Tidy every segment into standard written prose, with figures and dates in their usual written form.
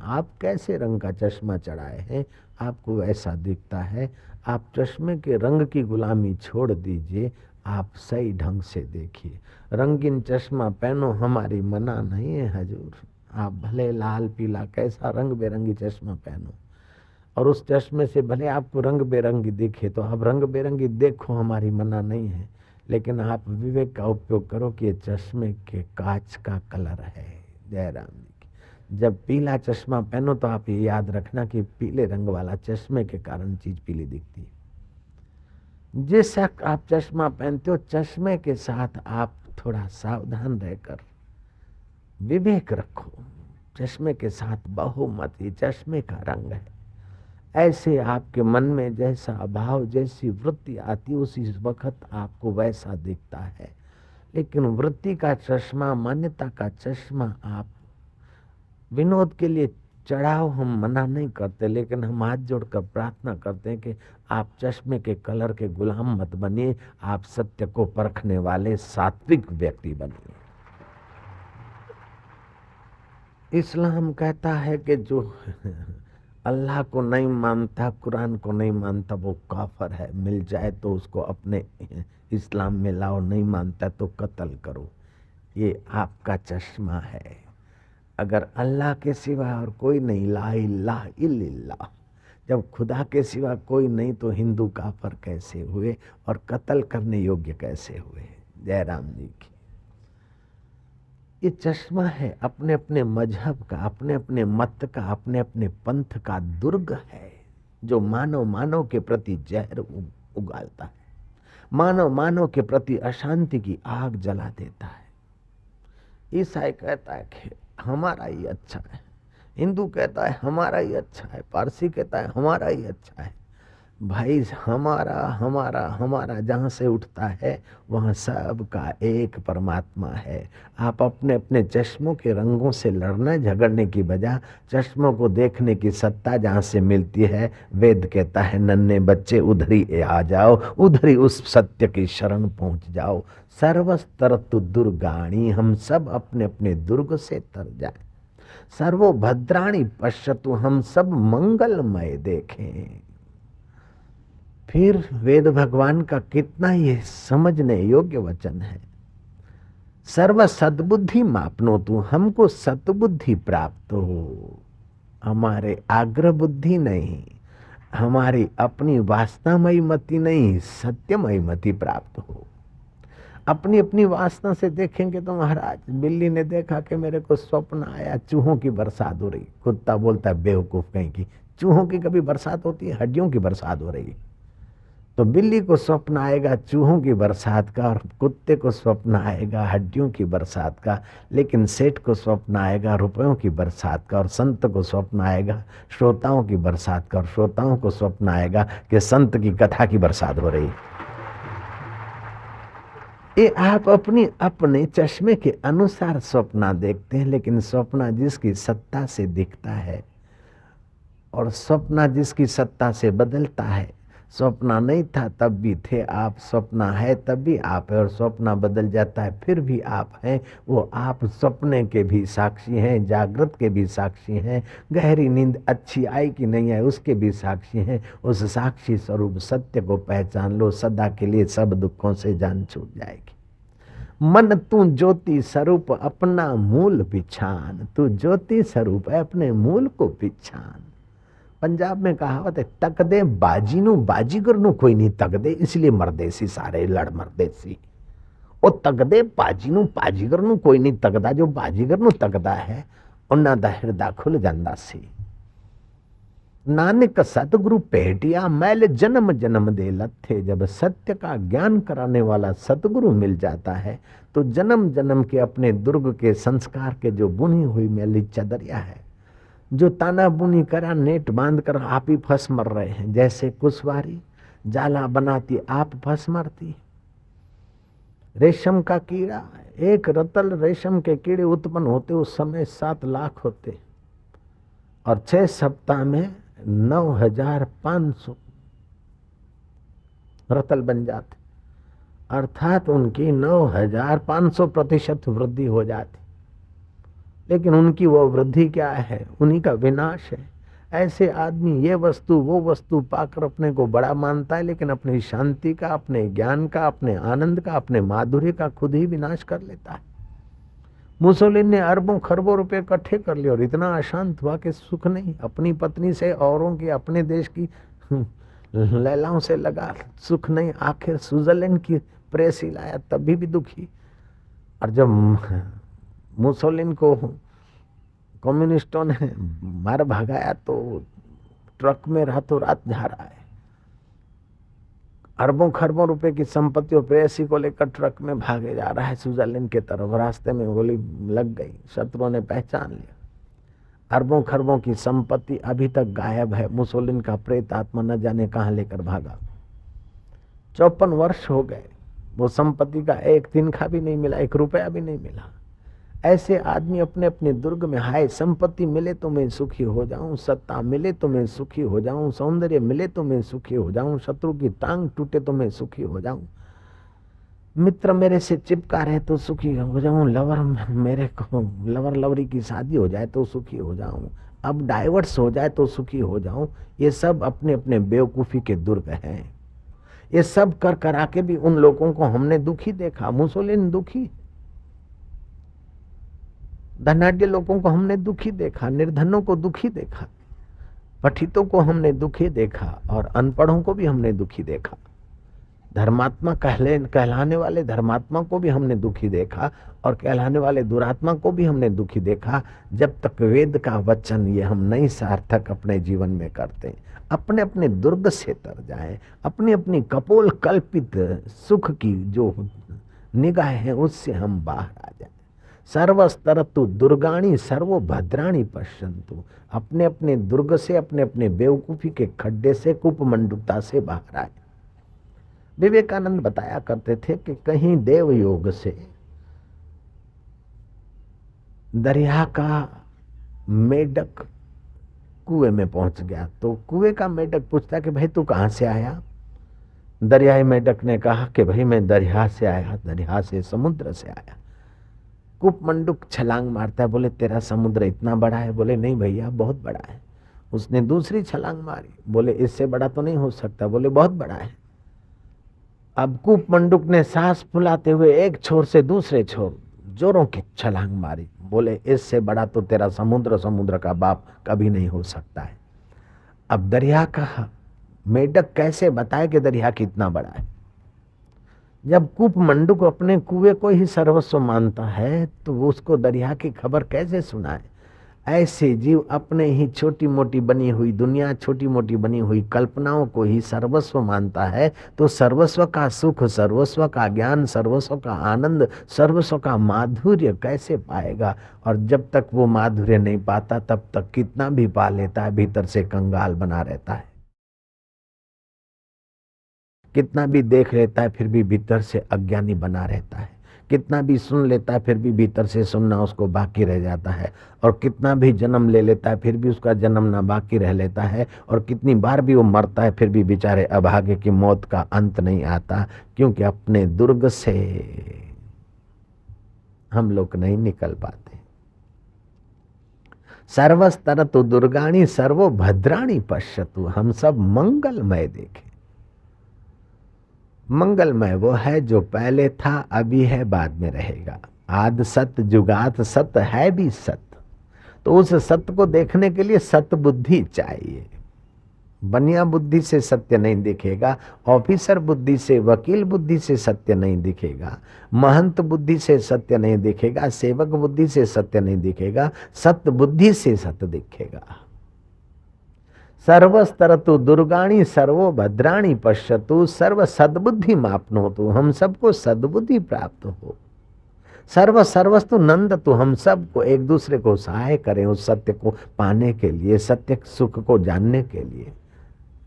आप कैसे रंग का चश्मा चढ़ाए हैं, आपको वैसा दिखता है। आप चश्मे के रंग की गुलामी छोड़ दीजिए, आप सही ढंग से देखिए। रंगीन चश्मा पहनो, हमारी मना नहीं है हजूर। आप भले लाल पीला कैसा रंग बेरंगी चश्मा पहनो, और उस चश्मे से भले आपको रंग बेरंगी दिखे तो आप रंग बेरंगी देखो, हमारी मना नहीं है। लेकिन आप विवेक का उपयोग करो कि ये चश्मे के कांच का कलर है। जयराम जी की। जब पीला चश्मा पहनो तो आप ये याद रखना कि पीले रंग वाला चश्मे के कारण चीज पीली दिखती है। जिस वक्त आप चश्मा पहनते हो, चश्मे के साथ आप थोड़ा सावधान रहकर विवेक रखो। चश्मे के साथ बहुमत, ये चश्मे का रंग है। ऐसे आपके मन में जैसा भाव, जैसी वृत्ति आती, उसी वक्त आपको वैसा दिखता है। लेकिन वृत्ति का चश्मा, मान्यता का चश्मा आप विनोद के लिए चढ़ाओ, हम मना नहीं करते, लेकिन हम हाथ जोड़कर प्रार्थना करते हैं कि आप चश्मे के कलर के गुलाम मत बनिए, आप सत्य को परखने वाले सात्विक व्यक्ति बनिए। इस्लाम कहता है कि जो अल्लाह को नहीं मानता, कुरान को नहीं मानता, वो काफर है। मिल जाए तो उसको अपने इस्लाम में लाओ, नहीं मानता तो कत्ल करो। ये आपका चश्मा है। अगर अल्लाह के सिवा और कोई नहीं, ला इलाहा इल्लल्लाह, जब खुदा के सिवा कोई नहीं तो हिंदू काफर कैसे हुए और कत्ल करने योग्य कैसे हुए। जयराम जी की। ये चश्मा है अपने अपने मजहब का, अपने अपने मत का, अपने अपने पंथ का दुर्ग है, जो मानव मानव के प्रति जहर उगालता है, मानव मानव के प्रति अशांति की आग जला देता है। ईसाई कहता है कि हमारा ही अच्छा है, हिंदू कहता है हमारा ही अच्छा है, पारसी कहता है हमारा ही अच्छा है। भाई हमारा हमारा हमारा जहाँ से उठता है वहाँ सबका एक परमात्मा है। आप अपने अपने चश्मों के रंगों से लड़ने झगड़ने की बजाय चश्मों को देखने की सत्ता जहाँ से मिलती है, वेद कहता है नन्हे बच्चे उधर ही आ जाओ, उधर ही उस सत्य की शरण पहुँच जाओ। सर्वस्तरतु दुर्गाणी, हम सब अपने अपने दुर्ग से तर जाए। सर्वो भद्राणी पश्यतु, हम सब मंगलमय देखें। फिर वेद भगवान का कितना ये समझने योग्य वचन है। सर्व सद्बुद्धि मापनो तू, हमको सतबुद्धि प्राप्त हो। हमारे आग्रह बुद्धि नहीं, हमारी अपनी वासनामयी मति नहीं, सत्यमयी मति प्राप्त हो। अपनी अपनी वासना से देखेंगे तो महाराज, बिल्ली ने देखा कि मेरे को स्वप्न आया चूहों की बरसात हो रही, कुत्ता बोलता है बेवकूफ कहीं की, चूहों की कभी बरसात होती है? हड्डियों की बरसात हो रही है। तो बिल्ली को स्वप्न आएगा चूहों की बरसात का, और कुत्ते को स्वप्न आएगा हड्डियों की बरसात का। लेकिन सेठ को स्वप्न आएगा रुपयों की बरसात का, और संत को स्वप्न आएगा श्रोताओं की बरसात का, और श्रोताओं को स्वप्न आएगा कि संत की कथा की बरसात हो रही। ये आप अपनी अपने चश्मे के अनुसार स्वप्न देखते हैं, लेकिन स्वप्न जिसकी सत्ता से दिखता है और स्वप्न जिसकी सत्ता से बदलता है। स्वप्न नहीं था तब भी थे आप, स्वप्न है तब भी आप है, और स्वप्न बदल जाता है फिर भी आप हैं। वो आप सपने के भी साक्षी हैं, जागृत के भी साक्षी हैं, गहरी नींद अच्छी आई कि नहीं आई उसके भी साक्षी हैं। उस साक्षी स्वरूप सत्य को पहचान लो, सदा के लिए सब दुखों से जान छूट जाएगी। मन तू ज्योति स्वरूप अपना मूल पिछान, तू ज्योति स्वरूप है, अपने मूल को पिछान। पंजाब में कहावत है, तक दे बाजी नू बाजीगर नू कोई नहीं तक दे, इसलिए मरदेसी सारे लड़ मरदेसी। ओ तक दे बाजी नू बाजीगर नू कोई नहीं तकदा, जो बाजीगर नू तकदा है उन्ना दा हिरदा खुल जांदा सी। नानक सतगुरु पेटिया मैल जन्म जन्म दे लथे, जब सत्य का ज्ञान कराने वाला सतगुरु मिल जाता है तो जन्म जन्म के अपने दुर्ग के संस्कार के जो बुनी हुई मैली चदरिया है, जो ताना बुनी करा नेट बांध कर आप ही फंस मर रहे हैं। जैसे कुशवारी जाला बनाती आप फंस मरती। रेशम का कीड़ा, एक रतल रेशम के कीड़े उत्पन्न होते उस समय 7 लाख होते, और 6 सप्ताह में 9,500 रतल बन जाते, अर्थात उनकी 9,500% वृद्धि हो जाती। लेकिन उनकी वो वृद्धि क्या है, उन्हीं का विनाश है। ऐसे आदमी ये वस्तु वो वस्तु पाकर अपने को बड़ा मानता है, लेकिन अपनी शांति का, अपने ज्ञान का, अपने आनंद का, अपने माधुर्य का खुद ही विनाश कर लेता है। मुसोलिन ने अरबों खरबों रुपए इकट्ठे कर लिए और इतना अशांत हुआ कि सुख नहीं, अपनी पत्नी से, औरों की, अपने देश की लैलाओं से लगा, सुख नहीं। आखिर स्विट्जरलैंड की प्रेस ही लाया, तभी भी दुखी। और जब मुसोलिन को कम्युनिस्टों ने मार भगाया तो ट्रक में रातों रात जा रहा है, अरबों खरबों रुपए की संपत्ति और प्रेयसी को लेकर ट्रक में भागे जा रहा है स्विट्जरलैंड की तरफ। रास्ते में गोली लग गई, शत्रुओं ने पहचान लिया। अरबों खरबों की संपत्ति अभी तक गायब है, मुसोलिन का प्रेत आत्मा न जाने कहां लेकर भागा। 54 वर्ष हो गए, वो संपत्ति का एक तिनका भी नहीं मिला, 1 रुपया भी नहीं मिला। ऐसे आदमी अपने अपने दुर्ग में, हाय संपत्ति मिले तो मैं सुखी हो जाऊं, सत्ता मिले तो मैं सुखी हो जाऊं, सौंदर्य मिले तो मैं सुखी हो जाऊं, शत्रु की टांग टूटे तो मैं सुखी हो जाऊं, मित्र मेरे से चिपका रहे तो सुखी हो जाऊं, लवर मेरे को लवर लवरी की शादी हो जाए तो सुखी हो जाऊं, अब डाइवर्स हो जाए तो सुखी हो जाऊं। ये सब अपने अपने बेवकूफी के दुर्ग हैं। ये सब कर करा के भी उन लोगों को हमने दुखी देखा। मुसोलिन दुखी, धनाढ्य लोगों को हमने दुखी देखा, निर्धनों को दुखी देखा, पठितों को हमने दुखी देखा और अनपढ़ों को भी हमने दुखी देखा। धर्मात्मा कहलाने वाले धर्मात्मा को भी हमने दुखी देखा और कहलाने वाले दुरात्मा को भी हमने दुखी देखा। जब तक वेद का वचन ये हम नहीं सार्थक अपने जीवन में करते, अपने अपने दुर्ग से तर जाएं, अपनी अपनी कपोल कल्पित सुख की जो निगाह है उससे हम बाहर आ जाएं। सर्वस्तरतु दुर्गाणी सर्वो भद्राणी पश्यन्तु, अपने अपने दुर्ग से, अपने अपने बेवकूफी के खड्डे से, कुपमंडुकता से बाहर आए। विवेकानंद बताया करते थे कि कहीं देव योग से दरिया का मेढक कुएं में पहुंच गया, तो कुएं का मेढक पूछता कि भाई तू कहां से आया? दरियाई मेढक ने कहा कि भाई मैं दरिया से आया, दरिया से, समुद्र से आया। कुपमंडुक छलांग मारता है, बोले तेरा समुद्र इतना बड़ा है? बोले नहीं भैया बहुत बड़ा है। उसने दूसरी छलांग मारी, बोले इससे बड़ा तो नहीं हो सकता, बोले बहुत बड़ा है। अब कुपमंडुक ने सांस फुलाते हुए एक छोर से दूसरे छोर जोरों की छलांग मारी, बोले इससे बड़ा तो तेरा समुद्र, समुद्र का बाप कभी नहीं हो सकता है। अब दरिया का मेढक कैसे बताए कि दरिया कितना बड़ा है? जब कुपमंडुक अपने कुएं को ही सर्वस्व मानता है तो वो उसको दरिया की खबर कैसे सुनाए? ऐसे जीव अपने ही छोटी मोटी बनी हुई दुनिया, छोटी मोटी बनी हुई कल्पनाओं को ही सर्वस्व मानता है, तो सर्वस्व का सुख, सर्वस्व का ज्ञान, सर्वस्व का आनंद, सर्वस्व का माधुर्य कैसे पाएगा? और जब तक वो माधुर्य नहीं पाता तब तक कितना भी पा लेता है, भीतर से कंगाल बना रहता है। कितना भी देख लेता है फिर भी भीतर से अज्ञानी बना रहता है। कितना भी सुन लेता है फिर भी भीतर से सुनना उसको बाकी रह जाता है। और कितना भी जन्म ले लेता है फिर भी उसका जन्म ना बाकी रह लेता है। और कितनी बार भी वो मरता है फिर भी बेचारे अभागे की मौत का अंत नहीं आता, क्योंकि अपने दुर्ग से हम लोग नहीं निकल पाते। सर्वस्तरतु दुर्गाणी सर्वो भद्राणी पश्यतु, हम सब मंगलमय देखें। मंगलमय वो है जो पहले था, अभी है, बाद में रहेगा। आद सत जुगात सत है भी सत। तो उस सत्य को देखने के लिए सत बुद्धि चाहिए। बनिया बुद्धि से सत्य नहीं दिखेगा, ऑफिसर बुद्धि से, वकील बुद्धि से सत्य नहीं दिखेगा, महंत बुद्धि से सत्य नहीं दिखेगा, सेवक बुद्धि से सत्य नहीं दिखेगा, सत्य बुद्धि से सत्य दिखेगा। सर्वस्तरतु दुर्गाणी सर्वो भद्राणी पश्यतु सर्व सद्बुद्धि मापनोतु, हम सबको सद्बुद्धि प्राप्त हो। सर्वस्तु नंदतु, हम सबको एक दूसरे को सहाय करें उस सत्य को पाने के लिए, सत्य सुख को जानने के लिए।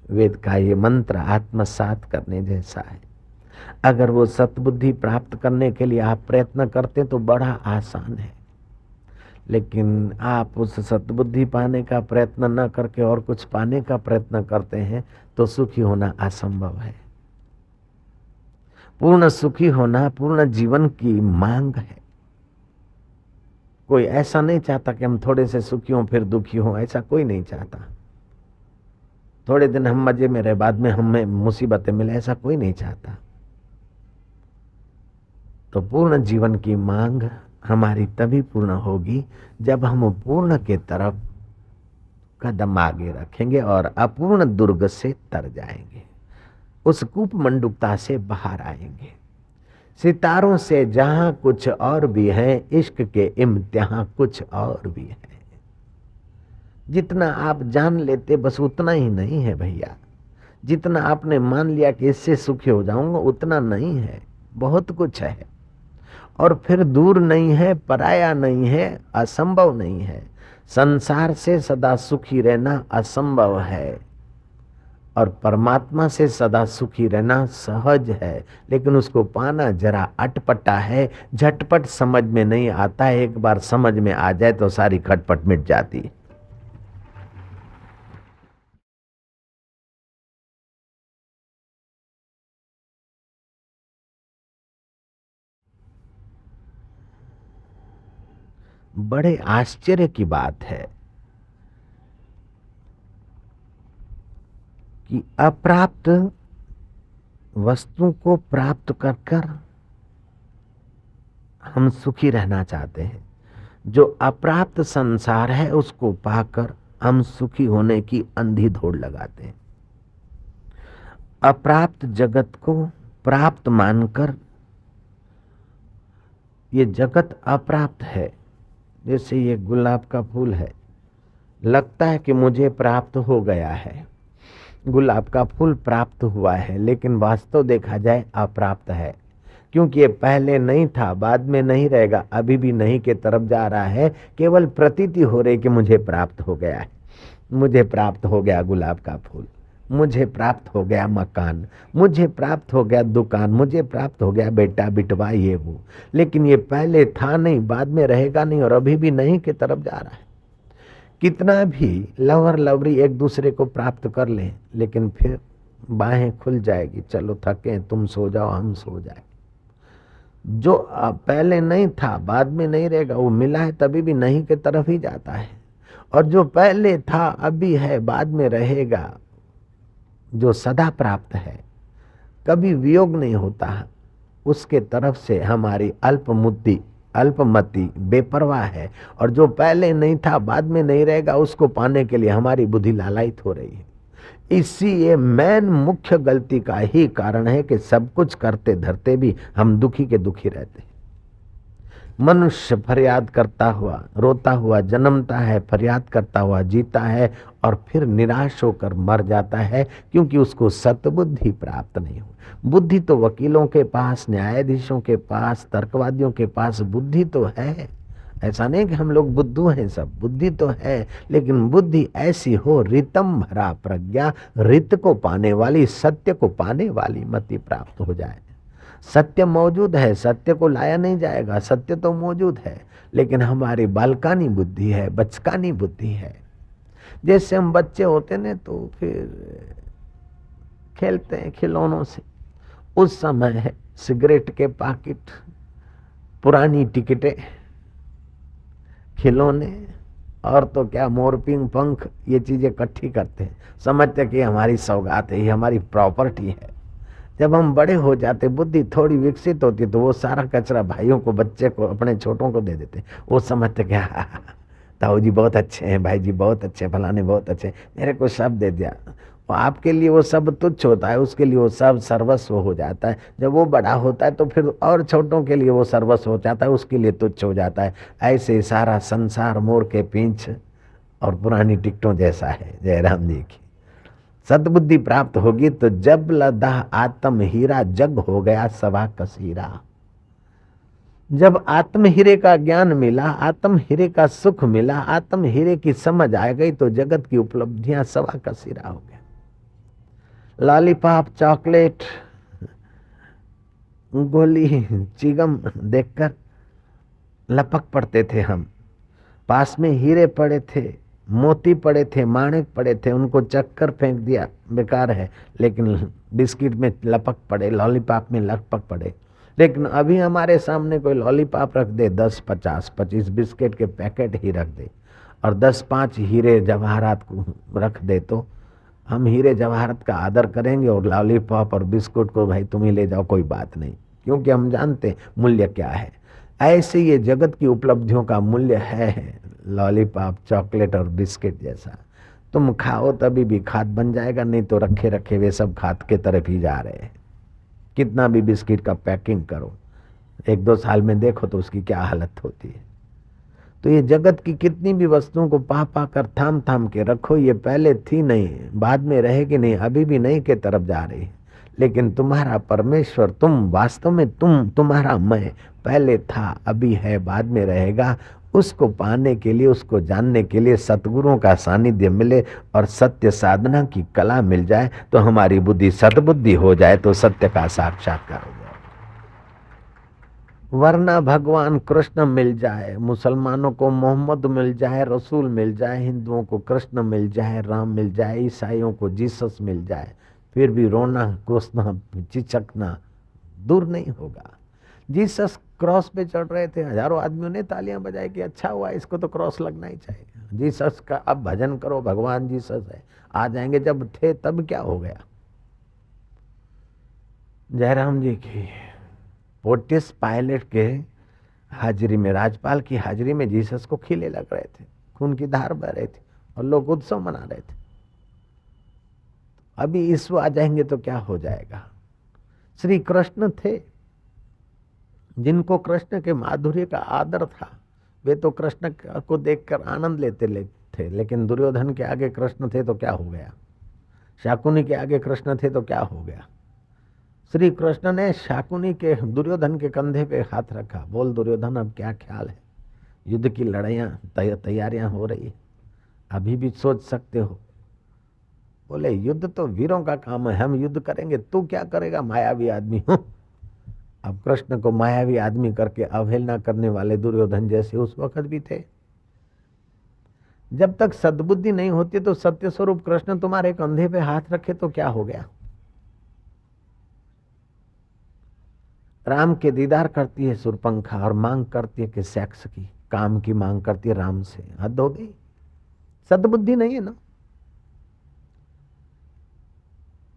वेद का ये मंत्र आत्मसात करने जैसा है। अगर वो सद्बुद्धि प्राप्त करने के लिए आप प्रयत्न करते तो बड़ा आसान है, लेकिन आप उस सद्बुद्धि पाने का प्रयत्न न करके और कुछ पाने का प्रयत्न करते हैं तो सुखी होना असंभव है। पूर्ण सुखी होना पूर्ण जीवन की मांग है। कोई ऐसा नहीं चाहता कि हम थोड़े से सुखी हों फिर दुखी हों, ऐसा कोई नहीं चाहता। थोड़े दिन हम मजे में रहे, बाद में हमें मुसीबतें मिले, ऐसा कोई नहीं चाहता। तो पूर्ण जीवन की मांग हमारी तभी पूर्ण होगी जब हम पूर्ण के तरफ कदम आगे रखेंगे और अपूर्ण दुर्ग से तर जाएंगे, उस कूप मंडुकता से बाहर आएंगे। सितारों से जहां कुछ और भी है, इश्क के इम्तिहान कुछ और भी है। जितना आप जान लेते बस उतना ही नहीं है भैया। जितना आपने मान लिया कि इससे सुखी हो जाऊंगा उतना नहीं है, बहुत कुछ है। और फिर दूर नहीं है, पराया नहीं है, असंभव नहीं है। संसार से सदा सुखी रहना असंभव है और परमात्मा से सदा सुखी रहना सहज है, लेकिन उसको पाना जरा अटपटा है, झटपट समझ में नहीं आता। एक बार समझ में आ जाए तो सारी खटपट मिट जाती है। बड़े आश्चर्य की बात है कि अप्राप्त वस्तु को प्राप्त कर कर हम सुखी रहना चाहते हैं। जो अप्राप्त संसार है उसको पाकर हम सुखी होने की अंधी दौड़ लगाते हैं। अप्राप्त जगत को प्राप्त मानकर, ये जगत अप्राप्त है। जैसे ये गुलाब का फूल है, लगता है कि मुझे प्राप्त हो गया है, गुलाब का फूल प्राप्त हुआ है, लेकिन वास्तव देखा जाए अप्राप्त है। क्योंकि ये पहले नहीं था, बाद में नहीं रहेगा, अभी भी नहीं के तरफ जा रहा है। केवल प्रतीति हो रही कि मुझे प्राप्त हो गया है, मुझे प्राप्त हो गया गुलाब का फूल, मुझे प्राप्त हो गया मकान, मुझे प्राप्त हो गया दुकान, मुझे प्राप्त हो गया बेटा बिटवा ये वो। लेकिन ये पहले था नहीं, बाद में रहेगा नहीं, और अभी भी नहीं के तरफ जा रहा है। कितना भी लवर लवरी एक दूसरे को प्राप्त कर ले, लेकिन फिर बाहें खुल जाएगी, चलो थके तुम सो जाओ हम सो जाए। जो पहले नहीं था बाद में नहीं रहेगा, वो मिला है तभी भी नहीं के तरफ ही जाता है। और जो पहले था अभी है बाद में रहेगा, जो सदा प्राप्त है, कभी वियोग नहीं होता, उसके तरफ से हमारी अल्पमति बेपरवाह है। और जो पहले नहीं था बाद में नहीं रहेगा, उसको पाने के लिए हमारी बुद्धि लालायित हो रही है। इसी ये मेन मुख्य गलती का ही कारण है कि सब कुछ करते धरते भी हम दुखी के दुखी रहते हैं। मनुष्य फरियाद करता हुआ रोता हुआ जन्मता है, फरियाद करता हुआ जीता है और फिर निराश होकर मर जाता है, क्योंकि उसको सतबुद्धि प्राप्त नहीं हुई। बुद्धि तो वकीलों के पास, न्यायाधीशों के पास, तर्कवादियों के पास बुद्धि तो है। ऐसा नहीं कि हम लोग बुद्धू हैं, सब बुद्धि तो है, लेकिन बुद्धि ऐसी हो रितम भरा प्रज्ञा, रित को पाने वाली, सत्य को पाने वाली मति प्राप्त हो जाए। सत्य मौजूद है, सत्य को लाया नहीं जाएगा, सत्य तो मौजूद है, लेकिन हमारी बालकानी बुद्धि है, बचकानी बुद्धि है। जैसे हम बच्चे होते ने तो फिर खेलते हैं खिलौनों से। उस समय है सिगरेट के पैकेट, पुरानी टिकटें, खिलौने और तो क्या मोरपिंग पंख, ये चीजें इकट्ठी करते हैं, समझते कि हमारी सौगात है, ये हमारी प्रॉपर्टी है। जब हम बड़े हो जाते, बुद्धि थोड़ी विकसित होती, तो वो सारा कचरा भाइयों को, बच्चे को, अपने छोटों को दे देते। वो समझते क्या ताऊ जी बहुत अच्छे हैं, भाई जी बहुत अच्छे, फलाने बहुत अच्छे, मेरे को सब दे दिया। और आपके लिए वो सब तुच्छ होता है, उसके लिए वो सब सर्वस्व हो जाता है। जब वो बड़ा होता है तो फिर और छोटों के लिए वो सर्वस्व हो जाता है, उसके लिए तुच्छ हो जाता है। ऐसे सारा संसार मोर के पींछ और पुरानी टिकटों जैसा है। जयराम जी की सद्बुद्धि प्राप्त होगी तो जब लदा आत्म हीरा, जग हो गया सवा कसीरा। जब आत्म हीरे का ज्ञान मिला, आत्म हीरे का सुख मिला, आत्म हीरे की समझ आ गई, तो जगत की उपलब्धियां सवा कसीरा हो गया। लॉलीपॉप, चॉकलेट, गोली, चिगम देखकर लपक पड़ते थे हम। पास में हीरे पड़े थे, मोती पड़े थे, माणिक पड़े थे, उनको चक्कर फेंक दिया, बेकार है। लेकिन बिस्किट में लपक पड़े, लॉलीपॉप में लपक पड़े, लेकिन अभी हमारे सामने कोई लॉलीपॉप रख दे, 10 50 25 बिस्किट के पैकेट ही रख दे और 10 5 हीरे जवाहरात को रख दे, तो हम हीरे जवाहरात का आदर करेंगे और लॉलीपॉप और बिस्कुट को भाई तुम ही ले जाओ, कोई बात नहीं, क्योंकि हम जानते मूल्य क्या है। ऐसे ये जगत की उपलब्धियों का मूल्य है लॉलीपॉप, चॉकलेट और बिस्किट जैसा। तुम खाओ तभी भी खाद बन जाएगा, नहीं तो रखे रखे वे सब खाद के तरफ ही जा रहे हैं। कितना भी बिस्किट का पैकिंग करो, 1-2 साल में देखो तो उसकी क्या हालत होती है। तो ये जगत की कितनी भी वस्तुओं को पा पा कर थाम थाम के रखो, ये पहले थी नहीं, बाद में रहेगी नहीं, अभी भी नहीं के तरफ जा रही है। लेकिन तुम्हारा परमेश्वर, तुम वास्तव में तुम्हारा मैं पहले था, अभी है, बाद में रहेगा। उसको पाने के लिए, उसको जानने के लिए सतगुरुओं का सानिध्य मिले और सत्य साधना की कला मिल जाए, तो हमारी बुद्धि सद्बुद्धि हो जाए, तो सत्य का साक्षात्कार हो जाए। वरना भगवान कृष्ण मिल जाए, मुसलमानों को मोहम्मद मिल जाए, रसूल मिल जाए, हिंदुओं को कृष्ण मिल जाए, राम मिल जाए, ईसाइयों को जीसस मिल जाए, फिर भी रोना कोसना चिचकना दूर नहीं होगा। जीसस क्रॉस पे चढ़ रहे थे, हजारों आदमियों ने तालियां बजाई कि अच्छा हुआ, इसको तो क्रॉस लगना ही चाहिए। जीसस का अब भजन करो, भगवान जीसस है, आ जाएंगे। जब थे तब क्या हो गया। जयराम जी की पोर्टियस पायलट के हाजिरी में, राजपाल की हाजिरी में जीसस को खिले लग रहे थे, खून की धार बह रही थी और लोग उत्सव मना रहे थे। अभी ईश्वर आ जाएंगे तो क्या हो जाएगा। श्री कृष्ण थे, जिनको कृष्ण के माधुर्य का आदर था, वे तो कृष्ण को देखकर आनंद लेते थे। लेकिन दुर्योधन के आगे कृष्ण थे तो क्या हो गया, शाकुनी के आगे कृष्ण थे तो क्या हो गया। श्री कृष्ण ने शाकुनी के, दुर्योधन के कंधे पे हाथ रखा, बोल दुर्योधन अब क्या ख्याल है, युद्ध की लड़ाइयाँ तैयारियां हो रही है, अभी भी सोच सकते हो। बोले युद्ध तो वीरों का काम है, हम युद्ध करेंगे, तू क्या करेगा, मायावी आदमी हूं। अब कृष्ण को मायावी आदमी करके अवहेलना करने वाले दुर्योधन जैसे उस वक्त भी थे। जब तक सद्बुद्धि नहीं होती तो सत्य स्वरूप कृष्ण तुम्हारे कंधे पे हाथ रखे तो क्या हो गया। राम के दीदार करती है सुरपंखा और मांग करती है कि सेक्स की, काम की मांग करती है राम से, हद हो गई। सद्बुद्धि नहीं है ना।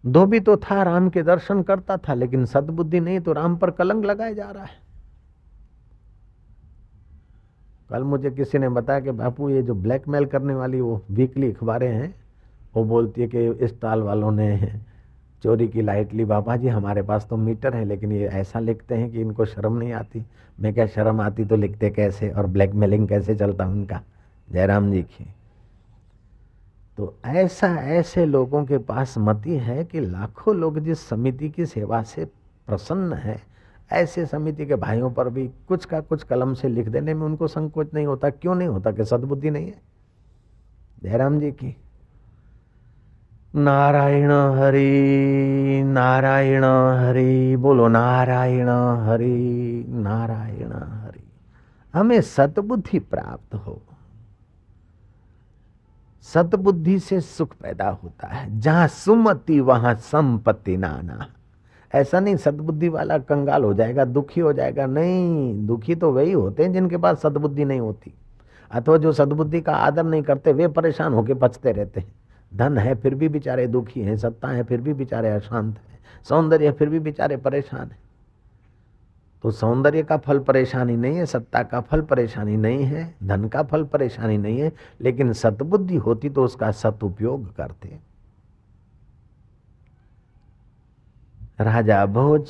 धोबी तो था, राम के दर्शन करता था, लेकिन सद्बुद्धि नहीं, तो राम पर कलंक लगाया जा रहा है। कल मुझे किसी ने बताया कि बापू ये जो ब्लैकमेल करने वाली वो वीकली अखबारें हैं, वो बोलती है कि स्टॉल वालों ने चोरी की लाइट ली। बाबा जी हमारे पास तो मीटर है, लेकिन ये ऐसा लिखते हैं कि इनको शर्म नहीं आती। मैं क्या शर्म आती तो लिखते कैसे, और ब्लैकमेलिंग कैसे चलता उनका। जयराम जी की तो ऐसे लोगों के पास मति है कि लाखों लोग जिस समिति की सेवा से प्रसन्न है, ऐसे समिति के भाइयों पर भी कुछ का कुछ कलम से लिख देने में उनको संकोच नहीं होता। क्यों नहीं होता, कि सद्बुद्धि नहीं है। जयराम जी की नारायण हरि, नारायण हरि, बोलो नारायण हरि, नारायण हरि। हमें सद्बुद्धि प्राप्त हो। सद्बुद्धि से सुख पैदा होता है। जहां सुमति वहां संपत्ति नाना। ऐसा नहीं सद्बुद्धि वाला कंगाल हो जाएगा, दुखी हो जाएगा, नहीं। दुखी तो वही होते हैं जिनके पास सद्बुद्धि नहीं होती, अथवा जो सद्बुद्धि का आदर नहीं करते, वे परेशान होकर पचते रहते हैं। धन है फिर भी बेचारे दुखी हैं, सत्ता है फिर भी बेचारे अशांत हैं, सौंदर्य है फिर भी बेचारे परेशान हैं। तो सौंदर्य का फल परेशानी नहीं है, सत्ता का फल परेशानी नहीं है, धन का फल परेशानी नहीं है, लेकिन सद्बुद्धि होती तो उसका सदुपयोग करते। राजा भोज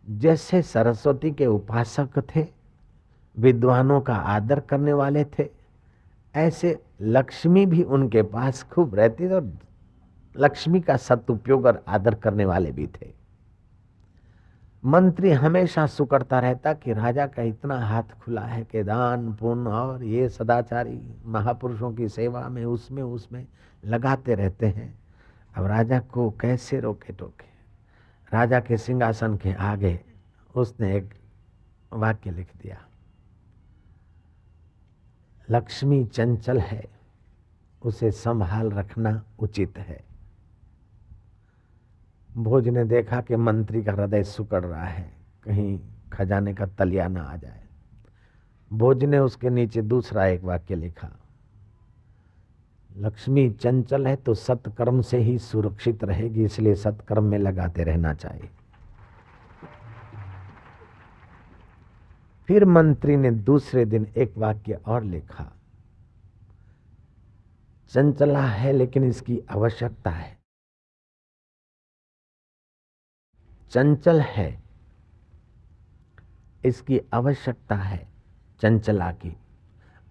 जैसे सरस्वती के उपासक थे, विद्वानों का आदर करने वाले थे, ऐसे लक्ष्मी भी उनके पास खूब रहती थी और लक्ष्मी का सदुपयोग और आदर करने वाले भी थे। मंत्री हमेशा सुकड़ता रहता कि राजा का इतना हाथ खुला है कि दान पुण्य और ये सदाचारी महापुरुषों की सेवा में उसमें उसमें लगाते रहते हैं। अब राजा को कैसे रोके टोके। राजा के सिंहासन के आगे उसने एक वाक्य लिख दिया, लक्ष्मी चंचल है, उसे संभाल रखना उचित है। भोज ने देखा कि मंत्री का हृदय सिकुड़ रहा है, कहीं खजाने का तलिया ना आ जाए। भोज ने उसके नीचे दूसरा एक वाक्य लिखा, लक्ष्मी चंचल है तो सत्कर्म से ही सुरक्षित रहेगी, इसलिए सत्कर्म में लगाते रहना चाहिए। फिर मंत्री ने दूसरे दिन एक वाक्य और लिखा, चंचला है लेकिन इसकी आवश्यकता है। चंचल है, इसकी आवश्यकता है चंचला की,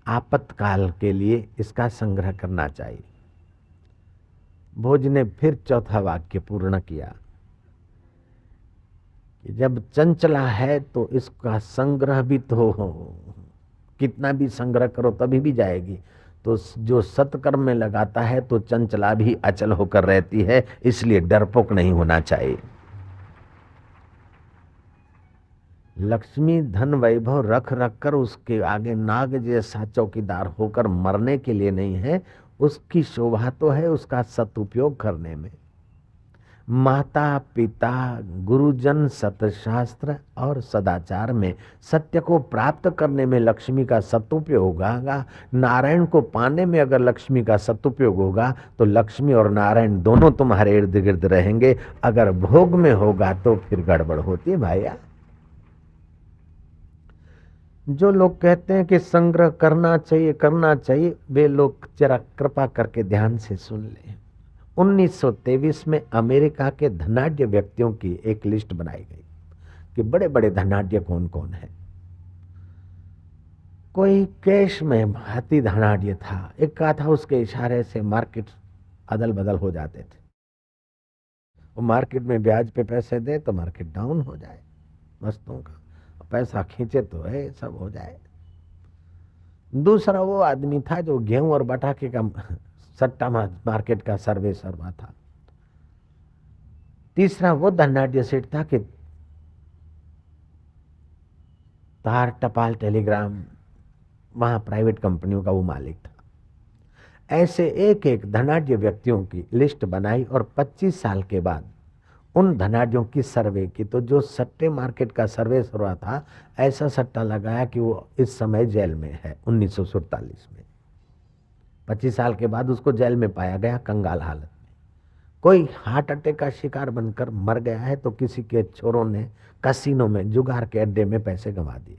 आपातकाल के लिए इसका संग्रह करना चाहिए। भोज ने फिर चौथा वाक्य पूर्ण किया कि जब चंचला है तो इसका संग्रह भी तो हो, कितना भी संग्रह करो तभी भी जाएगी। तो जो सत्कर्म में लगाता है तो चंचला भी अचल होकर रहती है, इसलिए डरपोक नहीं होना चाहिए। लक्ष्मी धन वैभव रख रख कर उसके आगे नाग जैसा चौकीदार होकर मरने के लिए नहीं है, उसकी शोभा तो है उसका सदुपयोग करने में। माता पिता गुरुजन सतशास्त्र और सदाचार में सत्य को प्राप्त करने में लक्ष्मी का सदुपयोग होगा। नारायण को पाने में अगर लक्ष्मी का सदुपयोग होगा तो लक्ष्मी और नारायण दोनों तुम्हारे इर्द गिर्द रहेंगे। अगर भोग में होगा तो फिर गड़बड़ होती है भैया। जो लोग कहते हैं कि संग्रह करना चाहिए, वे लोग जरा कृपा करके ध्यान से सुन लें। 1923 में अमेरिका के धनाढ्य व्यक्तियों की एक लिस्ट बनाई गई कि बड़े बड़े धनाढ्य कौन कौन है। कोई कैश में हाथी धनाढ्य था, एक कहा था उसके इशारे से मार्केट अदल बदल हो जाते थे। वो मार्केट में ब्याज पे पैसे दे तो मार्केट डाउन हो जाए, वस्तुओं का पैसा खींचे तो है सब हो जाए। दूसरा वो आदमी था जो गेहूं और बटाखे का सट्टा मार्केट का सर्वे सर्वा था। तीसरा वो धनाढ्य सेठ था कि तार टपाल टेलीग्राम वहां प्राइवेट कंपनियों का वो मालिक था। ऐसे एक एक धनाढ्य व्यक्तियों की लिस्ट बनाई और 25 साल के बाद उन धनाढ्यों की सर्वे की, तो जो सट्टे मार्केट का सर्वे हो रहा था ऐसा सट्टा लगाया कि वो इस समय जेल में है। 1947 में 25 साल के बाद उसको जेल में पाया गया कंगाल हालत में। कोई हार्ट अटैक का शिकार बनकर मर गया है तो किसी के चोरों ने कसिनो में जुगार के अड्डे में पैसे गंवा दिए,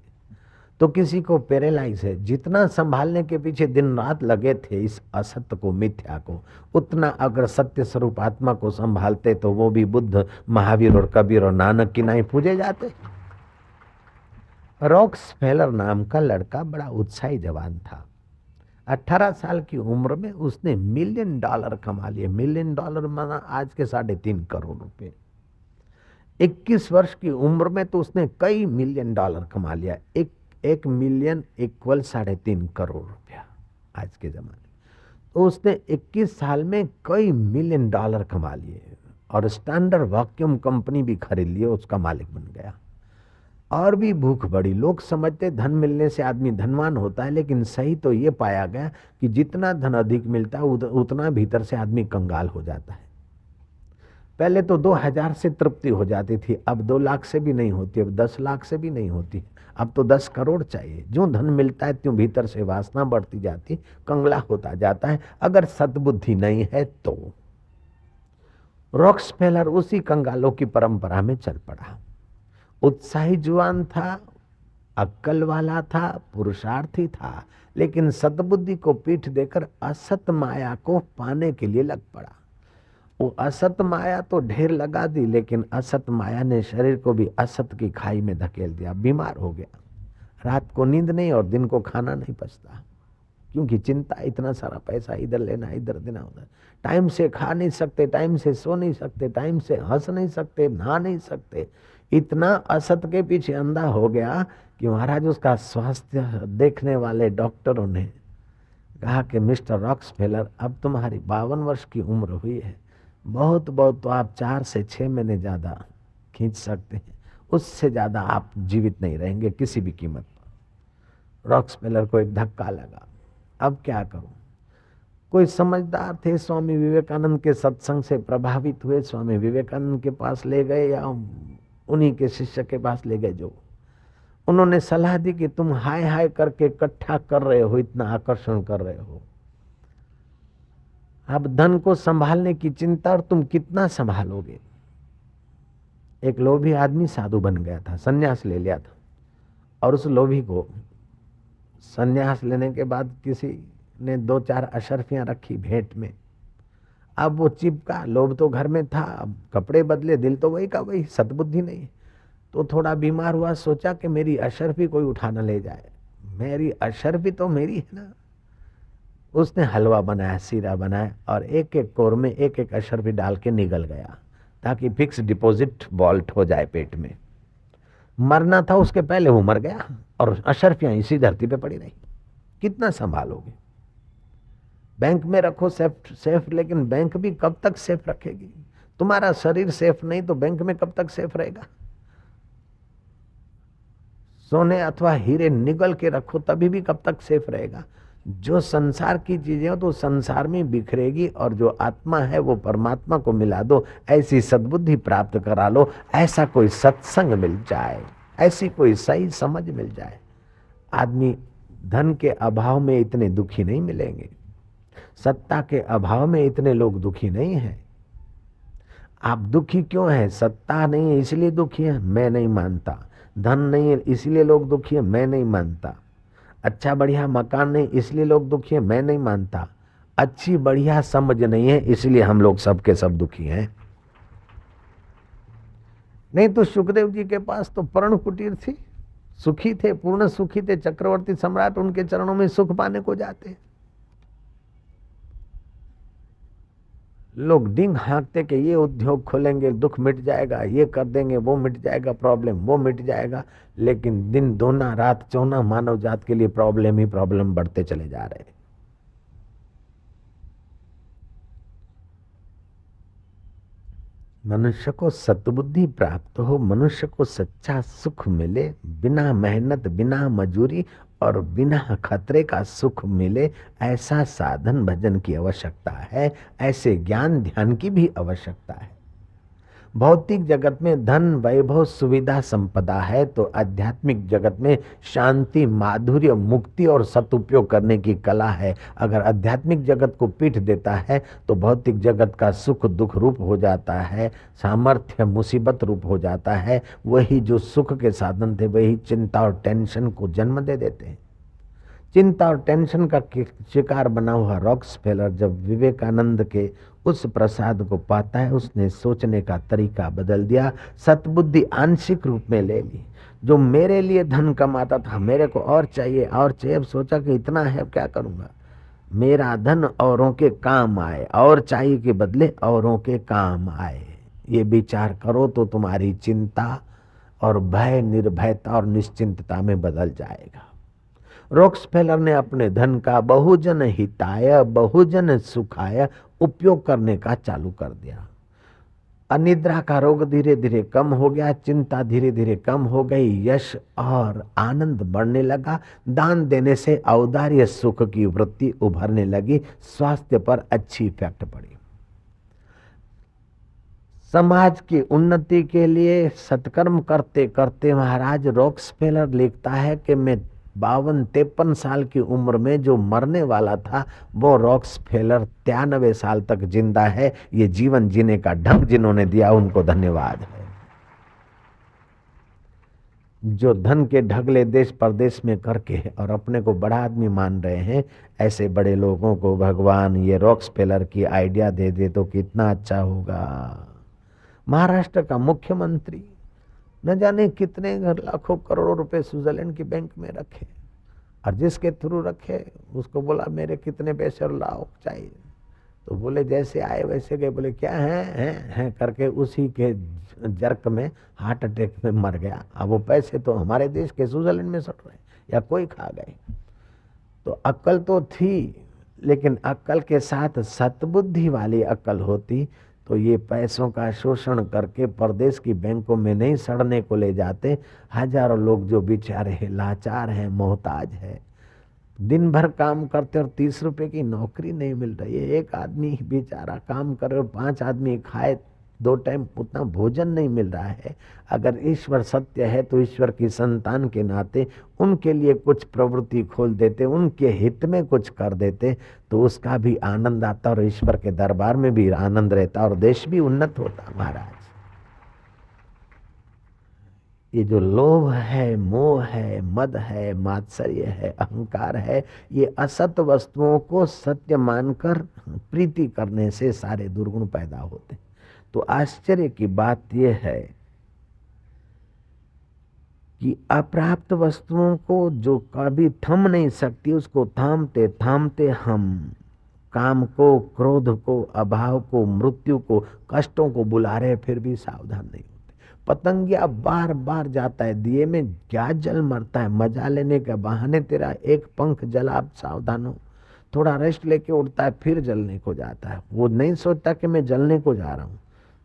तो किसी को पैरालाइज है। जितना संभालने के पीछे दिन रात लगे थे इस असत्य को, मिथ्या को, उतना अगर सत्य स्वरूप आत्मा को संभालते तो वो भी बुद्ध, महावीर और कबीर और नानक की नहीं पूजे जाते। रॉक्सफेलर नाम का लड़का बड़ा उत्साही जवान था। 18 साल की उम्र में उसने $1 मिलियन कमा लिए। $1 मिलियन माना आज के 3.5 करोड़ रुपए। 21 वर्ष की उम्र में तो उसने कई $1 मिलियन कमा लिया। एक मिलियन इक्वल 3.5 करोड़ रुपया आज के जमाने। तो उसने 21 साल में कई $1 मिलियन कमा लिए और स्टैंडर्ड वैक्यूम कंपनी भी खरीद लिए, उसका मालिक बन गया। और भी भूख बढ़ी। लोग समझते धन मिलने से आदमी धनवान होता है, लेकिन सही तो ये पाया गया कि जितना धन अधिक मिलता है उतना भीतर से आदमी कंगाल हो जाता है। पहले तो 2000 से तृप्ति हो जाती थी, अब 2 लाख से भी नहीं होती, अब 10 लाख से भी नहीं होती, अब तो 10 करोड़ चाहिए। जो धन मिलता है त्यों भीतर से वासना बढ़ती जाती, कंगला होता जाता है अगर सद्बुद्धि नहीं है तो। रॉक्सफेलर उसी कंगालों की परंपरा में चल पड़ा। उत्साही जुआन था, अक्ल वाला था, पुरुषार्थी था, लेकिन सद्बुद्धि को पीठ देकर असत माया को पाने के लिए लग पड़ा। वो असत माया तो ढेर लगा दी, लेकिन असत माया ने शरीर को भी असत की खाई में धकेल दिया। बीमार हो गया, रात को नींद नहीं और दिन को खाना नहीं पचता, क्योंकि चिंता, इतना सारा पैसा इधर लेना इधर देना उधर। टाइम से खा नहीं सकते, टाइम से सो नहीं सकते, टाइम से हंस नहीं सकते, नहा नहीं सकते। इतना असत के पीछे अंधा हो गया कि महाराज उसका स्वास्थ्य देखने वाले डॉक्टरों ने कहा कि मिस्टर रॉक्सफेलर, अब तुम्हारी 52 वर्ष की उम्र हुई है, बहुत बहुत तो आप 4 से 6 महीने ज़्यादा खींच सकते हैं, उससे ज़्यादा आप जीवित नहीं रहेंगे किसी भी कीमत पर। रॉक्सफेलर को एक धक्का लगा, अब क्या करूं? कोई समझदार थे, स्वामी विवेकानंद के सत्संग से प्रभावित हुए, स्वामी विवेकानंद के पास ले गए या उन्हीं के शिष्य के पास ले गए, जो उन्होंने सलाह दी कि तुम हाय हाय करके इकट्ठा कर रहे हो, इतना आकर्षण कर रहे हो, अब धन को संभालने की चिंता, और तुम कितना संभालोगे। एक लोभी आदमी साधु बन गया था, सन्यास ले लिया था, और उस लोभी को सन्यास लेने के बाद किसी ने 2-4 अशर्फियां रखी भेंट में। अब वो चिपका, लोभ तो घर में था, अब कपड़े बदले, दिल तो वही का वही, सद्बुद्धि नहीं। तो थोड़ा बीमार हुआ, सोचा कि मेरी अशर्फी कोई उठा न ले जाए, मेरी अशर्फी तो मेरी है ना। उसने हलवा बनाया, सीरा बनाया, और एक एक कोर में एक एक अशर्फी डाल के निगल गया, ताकि फिक्स डिपॉजिट वॉल्ट हो जाए पेट में। मरना था उसके पहले वो मर गया, और अशर्फियां इसी धरती पे पड़ी रही। कितना संभालोगे। बैंक में रखो सेफ, लेकिन बैंक भी कब तक सेफ रखेगी। तुम्हारा शरीर सेफ नहीं तो बैंक में कब तक सेफ रहेगा। सोने अथवा हीरे निगल के रखो, तभी भी कब तक सेफ रहेगा। जो संसार की चीजें हो तो संसार में बिखरेगी, और जो आत्मा है वो परमात्मा को मिला दो, ऐसी सद्बुद्धि प्राप्त करा लो, ऐसा कोई सत्संग मिल जाए, ऐसी कोई सही समझ मिल जाए। आदमी धन के अभाव में इतने दुखी नहीं मिलेंगे, सत्ता के अभाव में इतने लोग दुखी नहीं हैं। आप दुखी क्यों हैं? सत्ता नहीं है इसलिए दुखी है, मैं नहीं मानता। धन नहीं है इसलिए लोग दुखी है, मैं नहीं मानता। अच्छा बढ़िया मकान नहीं इसलिए लोग दुखी है, मैं नहीं मानता। अच्छी बढ़िया समझ नहीं है इसलिए हम लोग सबके सब दुखी हैं। नहीं तो सुखदेव जी के पास तो पर्ण कुटीर थी, सुखी थे, पूर्ण सुखी थे, चक्रवर्ती सम्राट उनके चरणों में सुख पाने को जाते। लोग डिंग हाँकते कि ये उद्योग खोलेंगे दुख मिट जाएगा, ये कर देंगे वो मिट जाएगा, प्रॉब्लम वो मिट जाएगा, लेकिन दिन दोना रात चौना मानव जात के लिए प्रॉब्लम ही प्रॉब्लम बढ़ते चले जा रहे हैं। मनुष्य को सद्बुद्धि प्राप्त हो, मनुष्य को सच्चा सुख मिले, बिना मेहनत बिना मजूरी और बिना खतरे का सुख मिले, ऐसा साधन भजन की आवश्यकता है, ऐसे ज्ञान ध्यान की भी आवश्यकता है। भौतिक जगत में धन वैभव सुविधा संपदा है, तो आध्यात्मिक जगत में शांति माधुर्य मुक्ति और सदुपयोग करने की कला है। अगर आध्यात्मिक जगत को पीठ देता है तो भौतिक जगत का सुख दुख रूप हो जाता है, सामर्थ्य मुसीबत रूप हो जाता है। वही जो सुख के साधन थे वही चिंता और टेंशन को जन्म दे देते हैं। चिंता और टेंशन का शिकार बना हुआ रॉक्सफेलर जब विवेकानंद के उस प्रसाद को पाता है, उसने सोचने का तरीका बदल दिया, सतबुद्धि आंशिक रूप में ले ली। जो मेरे लिए धन कमाता था, मेरे को और चाहिए और चाहिए, अब सोचा कि इतना है अब क्या करूंगा, मेरा धन औरों के काम आए, और चाहिए के बदले औरों के काम आए। ये विचार करो तो तुम्हारी चिंता और भय निर्भयता और निश्चिंतता में बदल जाएगा। रॉक्सफेलर ने अपने धन का बहुजन हिताय बहुजन सुखाय उपयोग करने का चालू कर दिया। अनिद्रा का रोग धीरे धीरे कम हो गया, चिंता धीरे धीरे कम हो गई, यश और आनंद बढ़ने लगा। दान देने से औदार्य सुख की वृत्ति उभरने लगी, स्वास्थ्य पर अच्छी इफेक्ट पड़ी। समाज की उन्नति के लिए सत्कर्म करते करते महाराज रॉक्सफेलर लिखता है कि मैं 52-53 साल की उम्र में जो मरने वाला था वो रॉक्सफेलर 93 साल तक जिंदा है। ये जीवन जीने का ढंग जिन्होंने दिया उनको धन्यवाद है। जो धन के ढगले देश परदेश में करके और अपने को बड़ा आदमी मान रहे हैं, ऐसे बड़े लोगों को भगवान ये रॉक्सफेलर की आइडिया दे दे तो कितना अच्छा होगा। महाराष्ट्र का मुख्यमंत्री न जाने कितने लाखों करोड़ों रुपए स्विट्जरलैंड की बैंक में रखे, और जिसके थ्रू रखे उसको बोला मेरे कितने पैसे और लाओ चाहिए, तो बोले जैसे आए वैसे गए। बोले क्या है करके उसी के जर्क में हार्ट अटैक में मर गया। अब वो पैसे तो हमारे देश के स्विट्जरलैंड में सट रहे या कोई खा गए। तो अक्ल तो थी, लेकिन अक्ल के साथ सतबुद्धि वाली अक्ल होती तो ये पैसों का शोषण करके परदेश की बैंकों में नहीं सड़ने को ले जाते। हजारों लोग जो बेचारे लाचार हैं मोहताज है, दिन भर काम करते और 30 रुपए की नौकरी नहीं मिल रही है। एक आदमी बेचारा काम करे और 5 आदमी खाए, 2 टाइम उतना भोजन नहीं मिल रहा है। अगर ईश्वर सत्य है तो ईश्वर की संतान के नाते उनके लिए कुछ प्रवृत्ति खोल देते, उनके हित में कुछ कर देते, तो उसका भी आनंद आता और ईश्वर के दरबार में भी आनंद रहता और देश भी उन्नत होता। महाराज, ये जो लोभ है, मोह है, मद है, मात्सर्य है, अहंकार है, ये असत वस्तुओं को सत्य मानकर प्रीति करने से सारे दुर्गुण पैदा होते। तो आश्चर्य की बात यह है कि अप्राप्त वस्तुओं को जो कभी थम नहीं सकती, उसको थामते थामते हम काम को, क्रोध को, अभाव को, मृत्यु को, कष्टों को बुला रहे, फिर भी सावधान नहीं। पतंगिया बार बार जाता है, दिए में क्या जल मरता है, मजा लेने के बहाने तेरा एक पंख जला, आप सावधान हो। थोड़ा रेस्ट लेके उठता है, फिर जलने को जाता है। वो नहीं सोचता कि मैं जलने को जा रहा हूँ,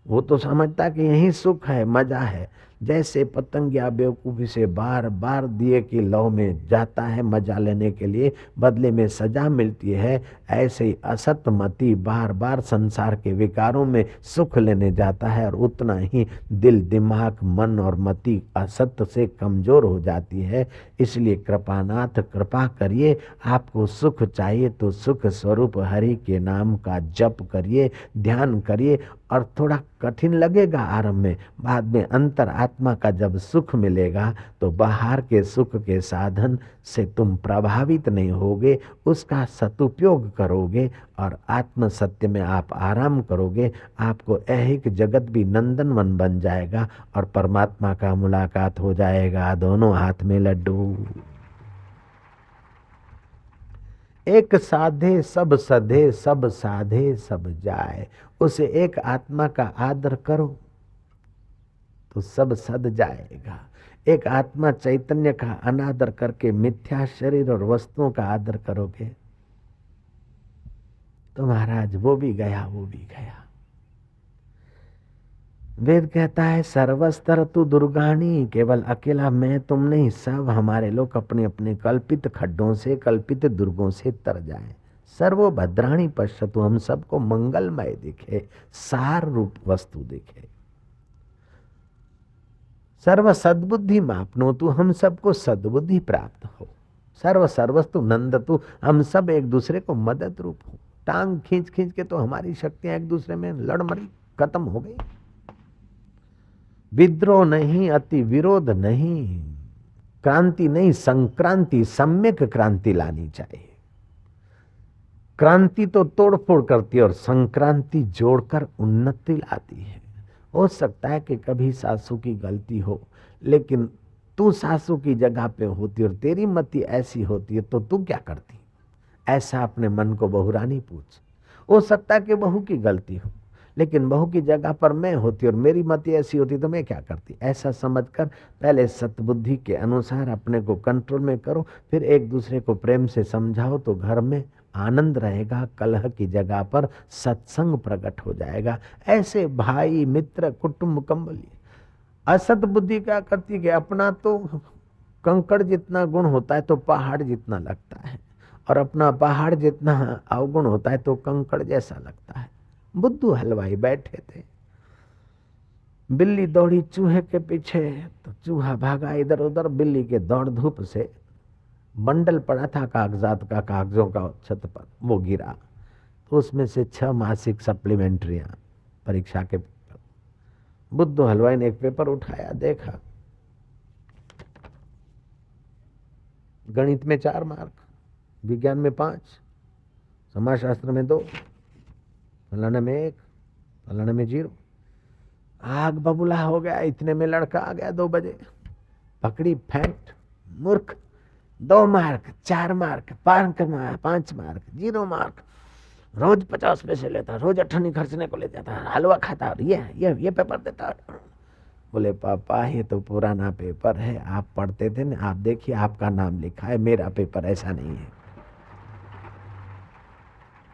वो तो समझता कि यही सुख है, मजा है। जैसे पतंगिया बेवकूफ़ी से बार बार दिए की लौ में जाता है मजा लेने के लिए, बदले में सजा मिलती है, ऐसे ही असतमति बार बार संसार के विकारों में सुख लेने जाता है और उतना ही दिल, दिमाग, मन और मति असत्य से कमजोर हो जाती है। इसलिए कृपानाथ कृपा करिए, आपको सुख चाहिए तो सुख स्वरूप हरि के नाम का जप करिए, ध्यान करिए। और थोड़ा कठिन लगेगा आरंभ में, बाद में अंतर आत्मा का जब सुख मिलेगा तो बाहर के सुख के साधन से तुम प्रभावित नहीं होगे, उसका सदुपयोग करोगे और आत्म सत्य में आप आराम करोगे। आपको ऐहिक जगत भी नंदनवन बन जाएगा और परमात्मा का मुलाकात हो जाएगा, दोनों हाथ में लड्डू। एक साधे सब सधे, सब साधे सब जाए। उसे एक आत्मा का आदर करो तो सब सद जाएगा। एक आत्मा चैतन्य का अनादर करके मिथ्या शरीर और वस्तुओं का आदर करोगे तो महाराज वो भी गया, वो भी गया। वेद कहता है सर्वस्तर तु दुर्गाणी, केवल अकेला मैं तुम नहीं, सब हमारे लोग अपने अपने कल्पित खड्डों से, कल्पित दुर्गों से तर जाएं। सर्वो भद्राणी पश्यतु, हम सबको मंगलमय दिखे, सार रूप वस्तु दिखे। सर्व सद्बुद्धि मापनो तू, हम सबको सद्बुद्धि प्राप्त हो। सर्व सर्वस्तु नंदतु, हम सब एक दूसरे को मदद रूप हो। टांग खींच खींच के तो हमारी शक्तियां एक दूसरे में लड़ मरी, खत्म हो गई। विद्रोह नहीं, अति विरोध नहीं, क्रांति नहीं, संक्रांति, सम्यक क्रांति लानी चाहिए। क्रांति तो तोड़फोड़ करती है और संक्रांति जोड़कर उन्नति लाती है। हो सकता है कि कभी सासू की गलती हो, लेकिन तू सासू की जगह पे होती और तेरी मति ऐसी होती है तो तू क्या करती? ऐसा अपने मन को बहुरानी पूछ। हो सकता है कि बहू की गलती हो, लेकिन बहू की जगह पर मैं होती और मेरी मति ऐसी होती तो मैं क्या करती? ऐसा समझकर पहले सतबुद्धि के अनुसार अपने को कंट्रोल में करो, फिर एक दूसरे को प्रेम से समझाओ तो घर में आनंद रहेगा। कलह की जगह पर सत्संग प्रकट हो जाएगा। ऐसे भाई, मित्र, कुटुंब, कंबली। असत बुद्धि क्या करती है कि अपना तो कंकड़ जितना गुण होता है तो पहाड़ जितना लगता है, और अपना पहाड़ जितना अवगुण होता है तो कंकड़ जैसा लगता है। बुद्धू हलवाई बैठे थे, बिल्ली दौड़ी चूहे के पीछे तो चूहा भागा इधर उधर। बिल्ली के दौड़ धूप से बंडल पड़ा था कागजात का, कागजों का छत पर, वो गिरा तो उसमें से 6 मासिक सप्लीमेंट्रियां परीक्षा के पेपर। बुद्धू हलवाई ने एक पेपर उठाया, देखा गणित में 4 मार्क, विज्ञान में 5, समाजशास्त्र में 2, फलाने में 1, फलाने में 0। आग बबूला हो गया। इतने में लड़का आ गया 2 बजे, पकड़ी फेंट, मूर्ख, 2 मार्क, 4 मार्क, 5 मार्क, 0 मार्क। रोज 50 पैसे लेता, रोज अठन्नी खर्चने को ले जाता, हलवा खाता और ये पेपर देता। बोले पापा ये तो पुराना पेपर है, आप पढ़ते थे ना, आप देखिए आपका नाम लिखा है, मेरा पेपर ऐसा नहीं है।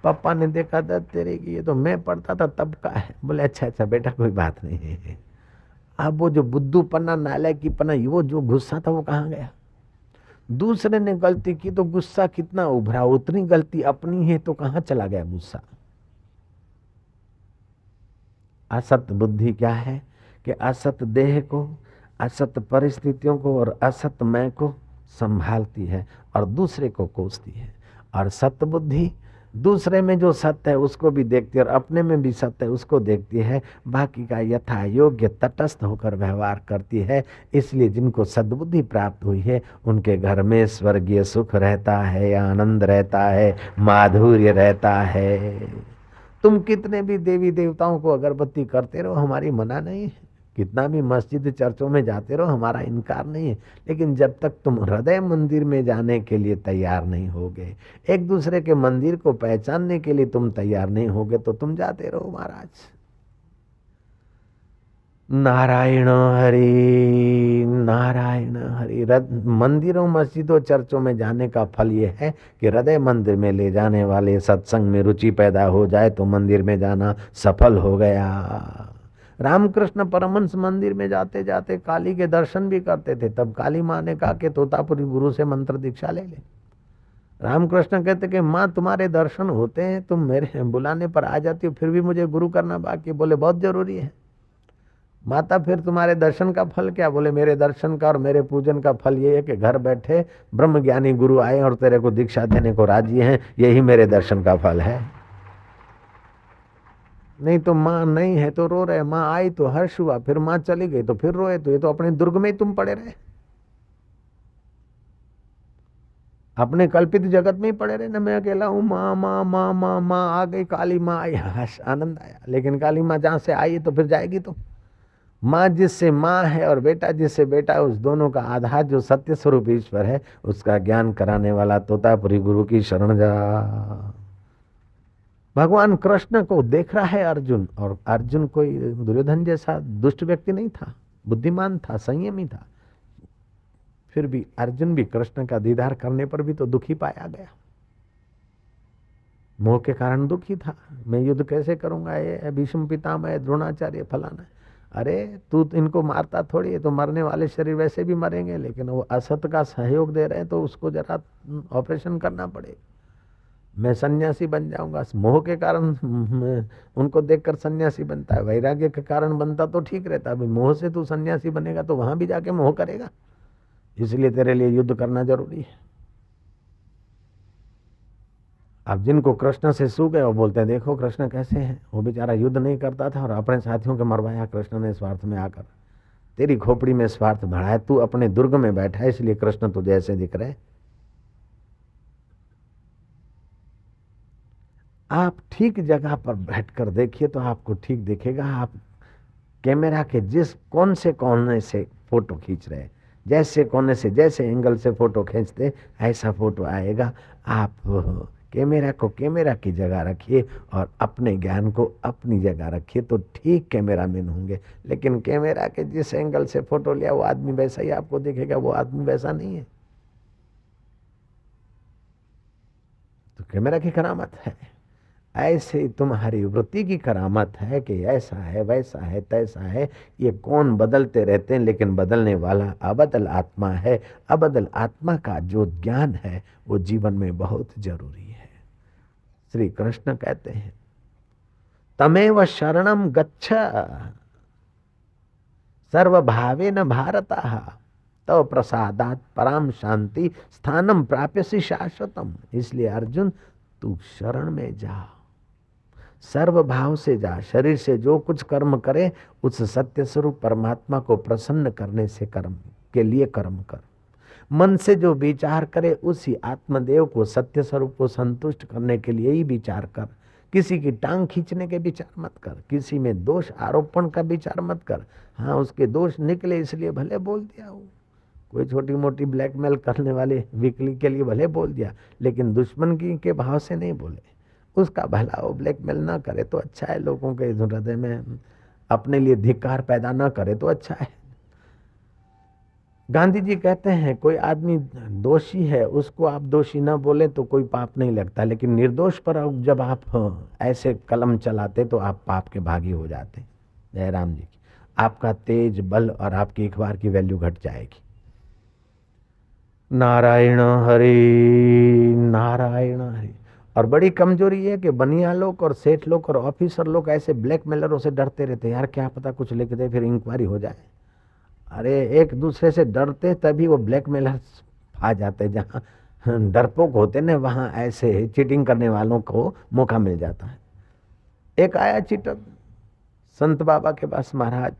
पापा ने देखा था तेरे की, ये तो मैं पढ़ता था तब का है। बोले अच्छा बेटा कोई बात नहीं है। अब वो जो बुद्धू पन्ना, नालायकी पन्ना, वो जो गुस्सा था वो कहाँ गया? दूसरे ने गलती की तो गुस्सा कितना उभरा, उतनी गलती अपनी है तो कहां चला गया गुस्सा। असत बुद्धि क्या है कि असत देह को, असत परिस्थितियों को और असत मैं को संभालती है और दूसरे को कोसती है। और सत बुद्धि दूसरे में जो सत्य है उसको भी देखती है और अपने में भी सत्य है उसको देखती है, बाकी का यथा योग्य तटस्थ होकर व्यवहार करती है। इसलिए जिनको सद्बुद्धि प्राप्त हुई है उनके घर में स्वर्गीय सुख रहता है, आनंद रहता है, माधुर्य रहता है। तुम कितने भी देवी देवताओं को अगरबत्ती करते रहो, हमारी मना नहीं है। कितना भी मस्जिद चर्चों में जाते रहो, हमारा इनकार नहीं है। लेकिन जब तक तुम हृदय मंदिर में जाने के लिए तैयार नहीं होगे, एक दूसरे के मंदिर को पहचानने के लिए तुम तैयार नहीं होगे, तो तुम जाते रहो महाराज। नारायण हरि नारायण हरि। मंदिरों मस्जिदों चर्चों में जाने का फल ये है कि हृदय मंदिर में ले जाने वाले सत्संग में रुचि पैदा हो जाए तो मंदिर में जाना सफल हो गया। रामकृष्ण परमहंस मंदिर में जाते जाते काली के दर्शन भी करते थे। तब काली माँ ने कहा कि तोतापुरी गुरु से मंत्र दीक्षा ले ले। रामकृष्ण कहते कि माँ तुम्हारे दर्शन होते हैं, तुम मेरे बुलाने पर आ जाती हो, फिर भी मुझे गुरु करना बाकी। बोले बहुत जरूरी है। माता फिर तुम्हारे दर्शन का फल क्या? बोले मेरे दर्शन का और मेरे पूजन का फल ये है कि घर बैठे ब्रह्म ज्ञानी गुरु आए और तेरे को दीक्षा देने को राजी हैं, यही मेरे दर्शन का फल है। नहीं तो माँ नहीं है तो रो रहे, माँ आई तो हर्ष हुआ, फिर माँ चली गई तो फिर रोए, तो ये तो अपने दुर्ग में ही तुम पड़े रहे, अपने कल्पित जगत में ही पड़े रहे ना। मैं अकेला हूँ, माँ माँ माँ माँ माँ आ गई, काली माँ आई, हर्ष आनंद आया। लेकिन काली माँ जहाँ से आई तो फिर जाएगी तो। माँ जिससे माँ है और बेटा जिससे बेटा है, उस दोनों का आधार जो सत्य स्वरूप ईश्वर है, उसका ज्ञान कराने वाला तोतापुरी गुरु की शरण जा। भगवान कृष्ण को देख रहा है अर्जुन, और अर्जुन कोई दुर्योधन जैसा दुष्ट व्यक्ति नहीं था, बुद्धिमान था, संयमी था। फिर भी अर्जुन भी कृष्ण का दीदार करने पर भी तो दुखी पाया गया, मोह के कारण दुखी था। मैं युद्ध कैसे करूंगा, ये भीष्म पितामह, द्रोणाचार्य, फलाना। अरे तू इनको मारता थोड़ी है, तो मरने वाले शरीर वैसे भी मरेंगे, लेकिन वो असत का सहयोग दे रहे हैं तो उसको जरा ऑपरेशन करना पड़ेगा। मैं सन्यासी बन जाऊंगा, मोह के कारण उनको देखकर सन्यासी बनता है, वैराग्य के कारण बनता तो ठीक रहता। अभी मोह से तू सन्यासी बनेगा तो वहां भी जाके मोह करेगा, इसलिए तेरे लिए युद्ध करना जरूरी है। अब जिनको कृष्ण से सूख गए वो बोलते हैं देखो कृष्ण कैसे हैं, वो बेचारा युद्ध नहीं करता था और अपने साथियों के मरवाया कृष्ण ने स्वार्थ में आकर। तेरी खोपड़ी में स्वार्थ भरा है, तू अपने दुर्ग में बैठा है इसलिए कृष्ण तुझे ऐसे दिख रहे। आप ठीक जगह पर बैठकर देखिए तो आपको ठीक दिखेगा। आप कैमरा के जिस कौन से कोने से फोटो खींच रहे हैं, जैसे कोने से जैसे एंगल से फोटो खींचते ऐसा फोटो आएगा। आप कैमरा को कैमरा की जगह रखिए और अपने ज्ञान को अपनी जगह रखिए तो ठीक कैमरामैन होंगे। लेकिन कैमरा के जिस एंगल से फोटो लिया वो आदमी वैसा ही आपको दिखेगा, वो आदमी वैसा नहीं है। तो कैमरा की करामत है, ऐसे ही तुम्हारी वृत्ति की करामत है कि ऐसा है वैसा है तैसा है। ये कौन बदलते रहते हैं, लेकिन बदलने वाला अबदल आत्मा है। अबदल आत्मा का जो ज्ञान है वो जीवन में बहुत जरूरी है। श्री कृष्ण कहते हैं तमेव शरणम गच्छ सर्वभावेन भारतः तव प्रसादात पराम शांति स्थानम प्राप्यसि शाश्वतम। इसलिए अर्जुन तू शरण में जा, सर्व भाव से जा। शरीर से जो कुछ कर्म करे उस सत्य स्वरूप परमात्मा को प्रसन्न करने से कर्म के लिए कर्म कर। मन से जो विचार करे उसी आत्मदेव को, सत्य स्वरूप को संतुष्ट करने के लिए ही विचार कर। किसी की टांग खींचने के विचार मत कर, किसी में दोष आरोपण का विचार मत कर। हाँ उसके दोष निकले इसलिए भले बोल दिया हो, कोई छोटी मोटी ब्लैकमेल करने वाले वीकली के लिए भले बोल दिया, लेकिन दुश्मन की के भाव से नहीं बोले। उसका भला हो, ब्लैकमेल ना करे तो अच्छा है। लोगों के हृदय में अपने लिए धिक्कार पैदा ना करे तो अच्छा है। गांधी जी कहते हैं कोई आदमी दोषी है उसको आप दोषी ना बोले तो कोई पाप नहीं लगता, लेकिन निर्दोष पर जब आप ऐसे कलम चलाते तो आप पाप के भागी हो जाते। जयराम जी की आपका तेज बल और आपकी इकबार की वैल्यू घट जाएगी। नारायण हरि नारायण हरि। और बड़ी कमजोरी है कि बनिया लोग और सेठ लोग और ऑफिसर लोग ऐसे ब्लैकमेलरों से डरते रहते हैं, यार क्या पता कुछ लिख दे फिर इंक्वायरी हो जाए। अरे एक दूसरे से डरते तभी वो ब्लैकमेलर आ जाते, जहाँ डरपोक होते ना वहां ऐसे चीटिंग करने वालों को मौका मिल जाता है। एक आया चीटर संत बाबा के पास, महाराज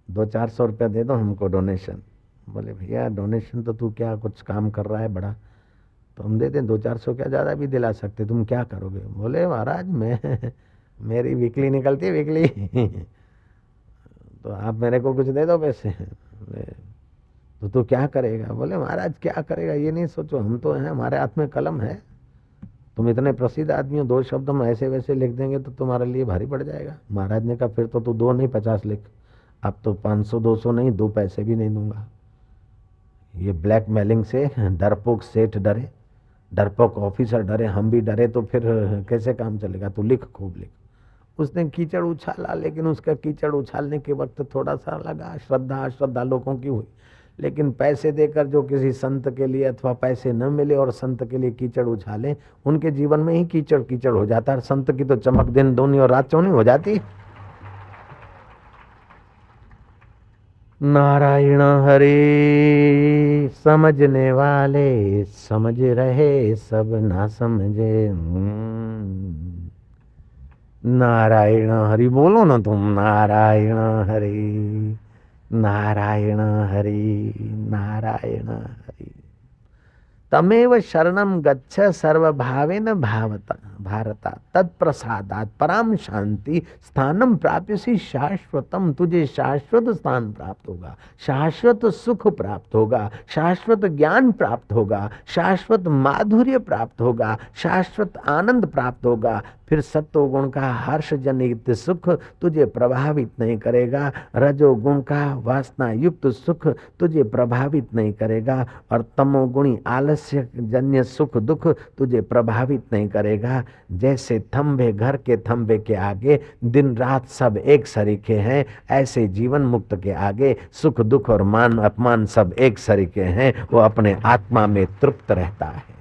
200-400 रुपया दे दो हमको डोनेशन। बोले भैया डोनेशन तो तू क्या कुछ काम कर रहा है बड़ा, तो हम देते 200-400 क्या ज़्यादा भी दिला सकते, तुम क्या करोगे। बोले महाराज मैं मेरी वीकली निकलती है वीकली तो आप मेरे को कुछ दे दो पैसे। बोले तो तू क्या करेगा। बोले महाराज क्या करेगा ये नहीं सोचो, हम तो हैं, हमारे हाथ में कलम है। तुम इतने प्रसिद्ध आदमी हो, 2 शब्द हम ऐसे वैसे लिख देंगे तो तुम्हारे लिए भारी पड़ जाएगा। महाराज ने कहा फिर तो तू 2 नहीं 50 लिख। अब तो 500-200 नहीं, 2 पैसे भी नहीं दूंगा। ये ब्लैकमेलिंग से डरपोक सेठ डरे, डरपोक ऑफिसर डरे, हम भी डरे तो फिर कैसे काम चलेगा। तू लिख, खूब लिख। उसने कीचड़ उछाला, लेकिन उसका कीचड़ उछालने के वक्त थोड़ा सा लगा, श्रद्धा अश्रद्धा लोगों की हुई। लेकिन पैसे देकर जो किसी संत के लिए अथवा पैसे न मिले और संत के लिए कीचड़ उछाले, उनके जीवन में ही कीचड़ कीचड़ हो जाता है। संत की तो चमक दिन दूनी और रात चौनी हो जाती। नारायण हरि समझने वाले समझ रहे, सब ना समझे। नारायण हरि बोलो ना तुम, नारायण हरि नारायण हरि नारायण हरि। तमेव शरणम गच्छ सर्वभावेन भावता भारता तत्प्रसादात पराम शांति स्थानम प्राप्यसी शाश्वतम। तुझे शाश्वत स्थान प्राप्त होगा, शाश्वत सुख प्राप्त होगा, शाश्वत ज्ञान प्राप्त होगा, शाश्वत माधुर्य प्राप्त होगा, शाश्वत आनंद प्राप्त होगा। फिर सत्वगुण का हर्ष जनित सुख तुझे प्रभावित नहीं करेगा, रजोगुण का वासना युक्त सुख तुझे प्रभावित नहीं करेगा, और तमोगुणी आलस्य जन्य सुख दुख तुझे प्रभावित नहीं करेगा। जैसे थंबे घर के थंबे के आगे दिन रात सब एक सरीखे हैं, ऐसे जीवन मुक्त के आगे सुख दुख और मान अपमान सब एक सरीखे हैं। वो अपने आत्मा में तृप्त रहता है।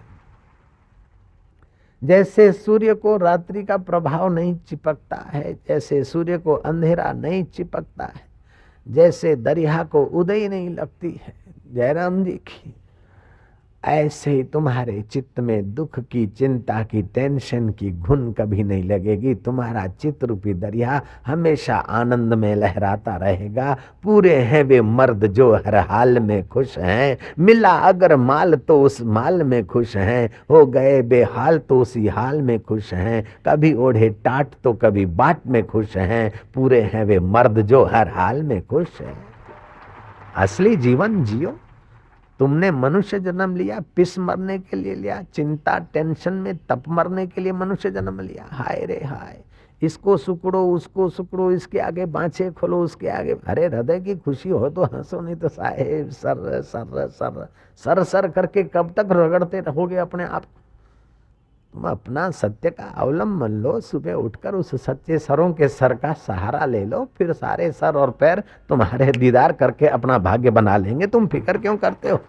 जैसे सूर्य को रात्रि का प्रभाव नहीं चिपकता है, जैसे सूर्य को अंधेरा नहीं चिपकता है, जैसे दरिया को उदय नहीं लगती है, जयराम जी की, ऐसे ही तुम्हारे चित्त में दुख की चिंता की टेंशन की घुन कभी नहीं लगेगी। तुम्हारा चित्त रूपी दरिया हमेशा आनंद में लहराता रहेगा। पूरे हैं वे मर्द जो हर हाल में खुश हैं, मिला अगर माल तो उस माल में खुश हैं, हो गए बेहाल तो उसी हाल में खुश हैं, कभी ओढ़े टाट तो कभी बाट में खुश हैं। पूरे हैं वे मर्द जो हर हाल में खुश हैं। असली जीवन जियो। तुमने मनुष्य जन्म लिया पिस मरने के लिए लिया, चिंता टेंशन में तप मरने के लिए मनुष्य जन्म लिया। हाय रे हाय, इसको सुकड़ो उसको सुकड़ो, इसके आगे बाँछे खोलो उसके आगे। अरे हृदय की खुशी हो तो हंसो, नहीं तो साहेब sir sir sir sir sir करके कब तक रगड़ते रहोगे अपने आप। तुम अपना सत्य का अवलंबन लो, सुबह उठकर उस सच्चे सरों के सर का सहारा ले लो, फिर सारे सर और पैर तुम्हारे दीदार करके अपना भाग्य बना लेंगे। तुम फिक्र क्यों करते हो।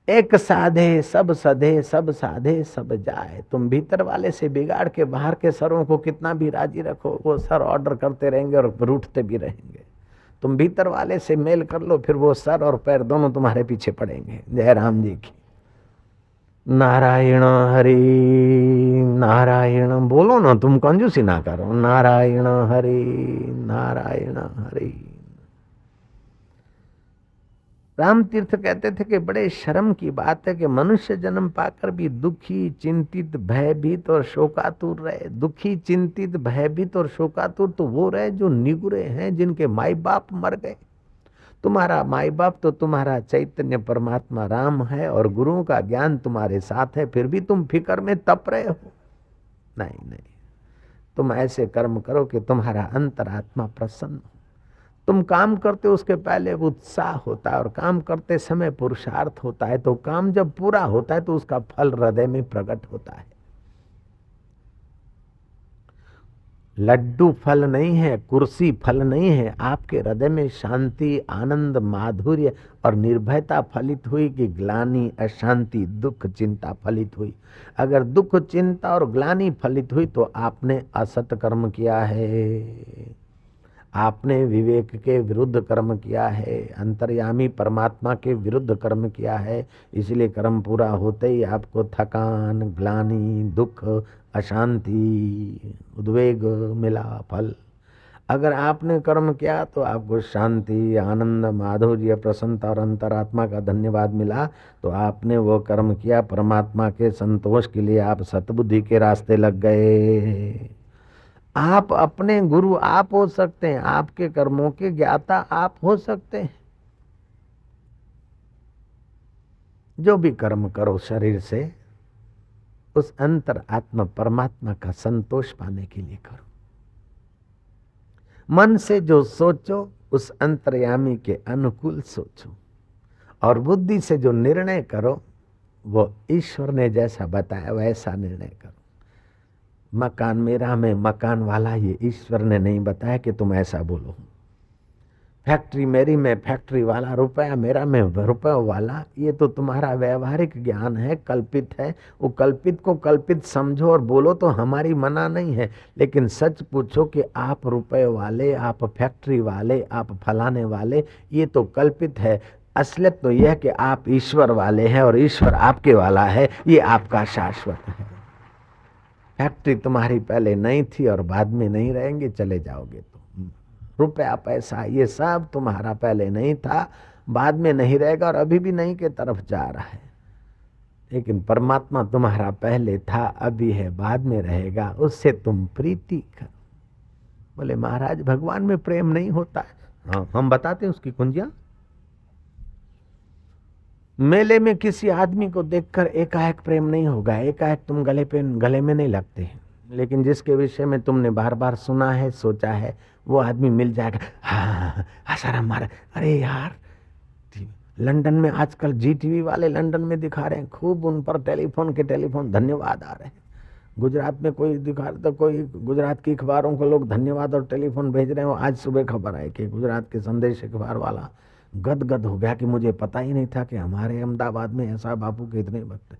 एक साधे सब सधे, सब साधे सब जाए। तुम भीतर वाले से बिगाड़ के बाहर के सरों को कितना भी राजी रखो, वो सर ऑर्डर करते रहेंगे और रूठते भी रहेंगे। तुम भीतर वाले से मेल कर लो, फिर वो सर और पैर दोनों तुम्हारे पीछे पड़ेंगे। जय राम जी की। नारायण हरि नारायण बोलो ना तुम, कंजूसी ना करो। नारायण हरि नारायण हरि। राम तीर्थ कहते थे कि बड़े शर्म की बात है कि मनुष्य जन्म पाकर भी दुखी चिंतित भयभीत और शोकातुर रहे। दुखी चिंतित भयभीत और शोकातुर तो वो रहे जो निगुरे हैं, जिनके माई बाप मर गए। तुम्हारा माई बाप तो तुम्हारा चैतन्य परमात्मा राम है और गुरुओं का ज्ञान तुम्हारे साथ है, फिर भी तुम फिक्र में तप रहे हो। नहीं नहीं, तुम ऐसे कर्म करो कि तुम्हारा अंतरात्मा प्रसन्न हो। तुम काम करते हो उसके पहले उत्साह होता है, और काम करते समय पुरुषार्थ होता है, तो काम जब पूरा होता है तो उसका फल हृदय में प्रकट होता है। लड्डू फल नहीं है, कुर्सी फल नहीं है, आपके हृदय में शांति, आनंद, माधुर्य और निर्भयता फलित हुई कि ग्लानि, अशांति, दुख, चिंता फलित हुई। अगर दुख, चिंता और ग्लानि फलित हुई तो आपने असत कर्म किया है, आपने विवेक के विरुद्ध कर्म किया है, अंतर्यामी परमात्मा के विरुद्ध कर्म किया है। इसलिए कर्म पूरा होते ही आपको थकान, ग्लानि, दुख, अशांति, उद्वेग मिला फल। अगर आपने कर्म किया तो आपको शांति, आनंद, माधुर्य, प्रसन्नता और अंतरात्मा का धन्यवाद मिला। तो आपने वो कर्म किया परमात्मा के संतोष के लिए, आप सतबुद्धि के रास्ते लग गए। आप अपने गुरु आप हो सकते हैं, आपके कर्मों के ज्ञाता आप हो सकते हैं। जो भी कर्म करो शरीर से, उस अंतर आत्मा परमात्मा का संतोष पाने के लिए करो। मन से जो सोचो उस अंतर्यामी के अनुकूल सोचो, और बुद्धि से जो निर्णय करो वो ईश्वर ने जैसा बताया वैसा निर्णय करो। मकान मेरा, मैं मकान वाला, ये ईश्वर ने नहीं बताया कि तुम ऐसा बोलो। फैक्ट्री मेरी, मैं फैक्ट्री वाला, रुपया मेरा, मैं रुपये वाला, ये तो तुम्हारा व्यवहारिक ज्ञान है, कल्पित है। वो कल्पित को कल्पित समझो और बोलो तो हमारी मना नहीं है, लेकिन सच पूछो कि आप रुपये वाले, आप फैक्ट्री वाले, आप फलाने वाले, ये तो कल्पित है। असलियत तो यह कि आप ईश्वर वाले हैं और ईश्वर आपके वाला है, ये आपका शाश्वत है। फैक्ट्री तुम्हारी पहले नहीं थी और बाद में नहीं रहेंगे, चले जाओगे तो। रुपया, पैसा, ये सब तुम्हारा पहले नहीं था, बाद में नहीं रहेगा और अभी भी नहीं के तरफ जा रहा है। लेकिन परमात्मा तुम्हारा पहले था, अभी है, बाद में रहेगा, उससे तुम प्रीति करो। बोले महाराज भगवान में प्रेम नहीं होता है। हाँ, हम बताते हैं उसकी कुंजियां। मेले में किसी आदमी को देखकर एकाएक प्रेम नहीं होगा, एकाएक तुम गले में नहीं लगते। लेकिन जिसके विषय में तुमने बार बार सुना है, सोचा है, वो आदमी मिल जाएगा। हाँ सारा मारा। अरे यार, लंदन में आजकल GTV वाले लंदन में दिखा रहे हैं, खूब उन पर टेलीफोन धन्यवाद आ रहे हैं। गुजरात में कोई दिखा तो कोई गुजरात की अखबारों को लोग धन्यवाद और टेलीफोन भेज रहे हैं। आज सुबह खबर आई कि गुजरात के संदेश अखबार वाला गदगद हो गया कि मुझे पता ही नहीं था कि हमारे अहमदाबाद में ऐसा बापू के इतने भक्त।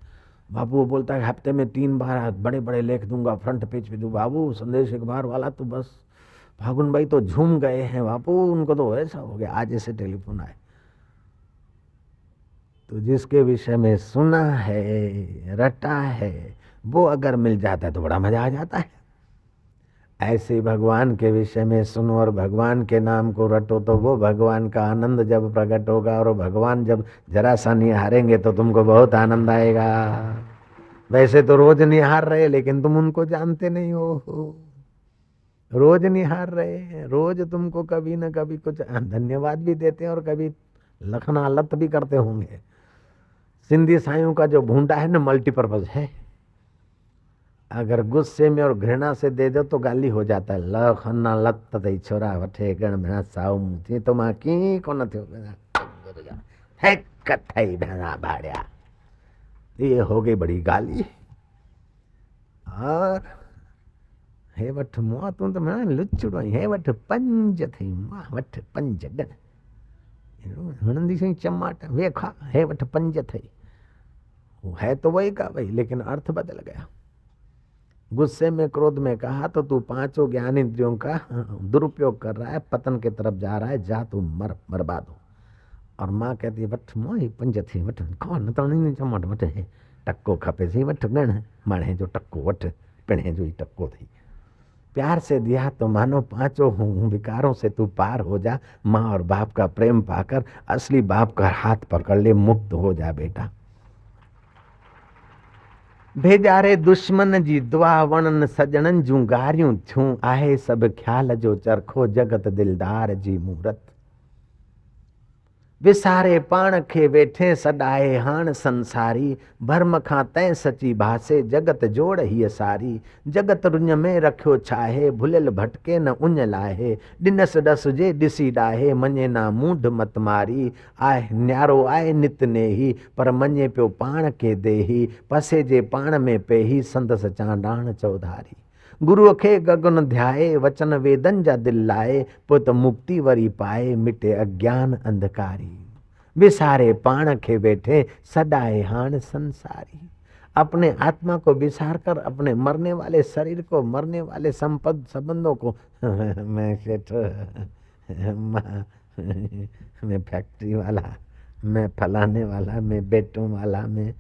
बाबू वो बोलता है हफ्ते में 3 बार बड़े बड़े लेख दूंगा, फ्रंट पेज पे दूँ। बाबू संदेश अखबार वाला तो बस फागुन भाई तो झूम गए हैं बापू, उनको तो ऐसा हो गया। आज ऐसे टेलीफोन आए। तो जिसके विषय में सुना है, रटा है, वो अगर मिल जाता है तो बड़ा मजा आ जाता है। ऐसे भगवान के विषय में सुनो और भगवान के नाम को रटो तो वो भगवान का आनंद जब प्रकट होगा, और भगवान जब जरा सा निहारेंगे तो तुमको बहुत आनंद आएगा। वैसे तो रोज निहार रहे, लेकिन तुम उनको जानते नहीं हो। रोज निहार रहे, रोज तुमको कभी न कभी कुछ धन्यवाद भी देते हैं और कभी लखना लत भी करते होंगे। सिंधी साइयों का जो भूंडा है ना, मल्टीपर्पज है। अगर गुस्से में और घृणा से दे दो तो गाली हो जाता है। लखना लत तई छोरा वठे गण भेणा साऊ मुझे तो मां की कोन थियो है कथई भेणा भाड़िया, ये हो गई बड़ी गाली। और हे वठ मुआ तू तो मैं लुचड़ो, हे वठ पंज थई मां वठ पंज गण हणंदी सही चमाट वेखा, हे वठ पंज थई। है तो वही का भाई, लेकिन अर्थ बदल गया। गुस्से में, क्रोध में कहा तो तू 5 ज्ञान इंद्रियों का दुरुपयोग कर रहा है, पतन की तरफ जा रहा है, जा तू बर्बाद हो। और माँ कहती है वठ मोही पंज थी वठ कौन तो नहीं चमट वठ है टक्को खपे सी वठ गण माणे जो टक्को वठ पिणे जो ही टक्को थी। प्यार से दिया तो मानो 5 विकारों से तू पार हो जा। माँ और बाप का प्रेम पाकर असली बाप का हाथ पकड़ ले, मुक्त हो जा बेटा। भेजा रे दुश्मन जी दुआ वणन सजणन जूं गारियूं थियूं, आहे सब ख्याल जो चरखो जगत दिलदार जी मूरत। विसारे पाण खे वेठे सॾाए हाण संसारी, भर्म खां तंहिं सची भासे जगत जोड़ हीअ सारी। जगत रुञ में रखियो छाहे, भुलियल भटके न उञ लाहे। ॾिनस ॾस जे ॾिसी ॾाहे, मञे ना मूढ मत मारी। आहे न्यारो आहे नित नेही, पर मञे पियो पाण खे देही। पसे जे पाण में पेही, संदसि चांडाण चौधारी। गुरु अखे गगन ध्याए वचन वेदन जा दिल लाए, पुत मुक्ति वरी पाए मिटे अज्ञान अंधकारी। विसारे पाण खे बैठे सदाए हाण संसारी। अपने आत्मा को विसार कर अपने मरने वाले शरीर को, मरने वाले संबंधों को मैं सेठ, मैं फैक्ट्री वाला, मैं फलाने वाला, मैं बेटों वाला, मैं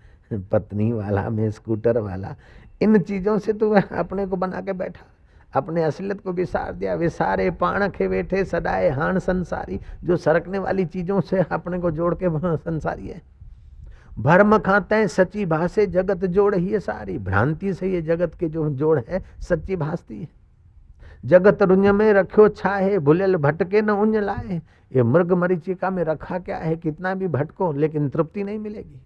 पत्नी वाला, मैं स्कूटर वाला, इन चीजों से तो अपने को बना के बैठा, अपने असलियत को विसार दिया। विसारे पाण खे बैठे सदाए हाण संसारी। जो सरकने वाली चीजों से अपने को जोड़ के संसारी है। भरम खाते सच्ची भाषे जगत जोड़ ही सारी। भ्रांति से ये जगत के जो जोड़ है सच्ची भासती है। जगत रुंज में रखो छाहे, भुलेल भटके न उंज लाए। ये मृग मरीचिका में रखा क्या है, कितना भी भटको लेकिन तृप्ति नहीं मिलेगी।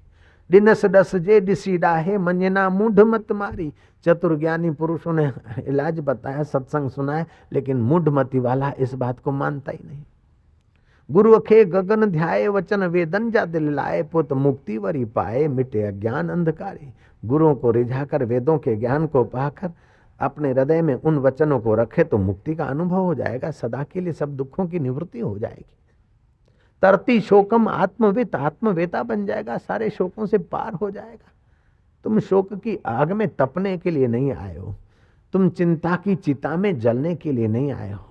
दिनस दस जे डिसी डाहे, मंजना मूढ़ मत मारी। चतुर ज्ञानी पुरुषों ने इलाज बताया, सत्संग सुनाया, लेकिन मूढ़ मति वाला इस बात को मानता ही नहीं। गुरु अखे गगन ध्याए वचन वेदन जा दिल लाए, पुत मुक्ति वरी पाए मिटे अज्ञान अंधकारी। गुरुओं को रिझाकर वेदों के ज्ञान को पाकर अपने हृदय में उन वचनों को रखे तो मुक्ति का अनुभव हो जाएगा, सदा के लिए सब दुखों की निवृत्ति हो जाएगी। तरती शोकम आत्मवेत, आत्मवेता बन जाएगा, सारे शोकों से पार हो जाएगा। तुम शोक की आग में तपने के लिए नहीं आए हो, तुम चिंता की चिता में जलने के लिए नहीं आए हो,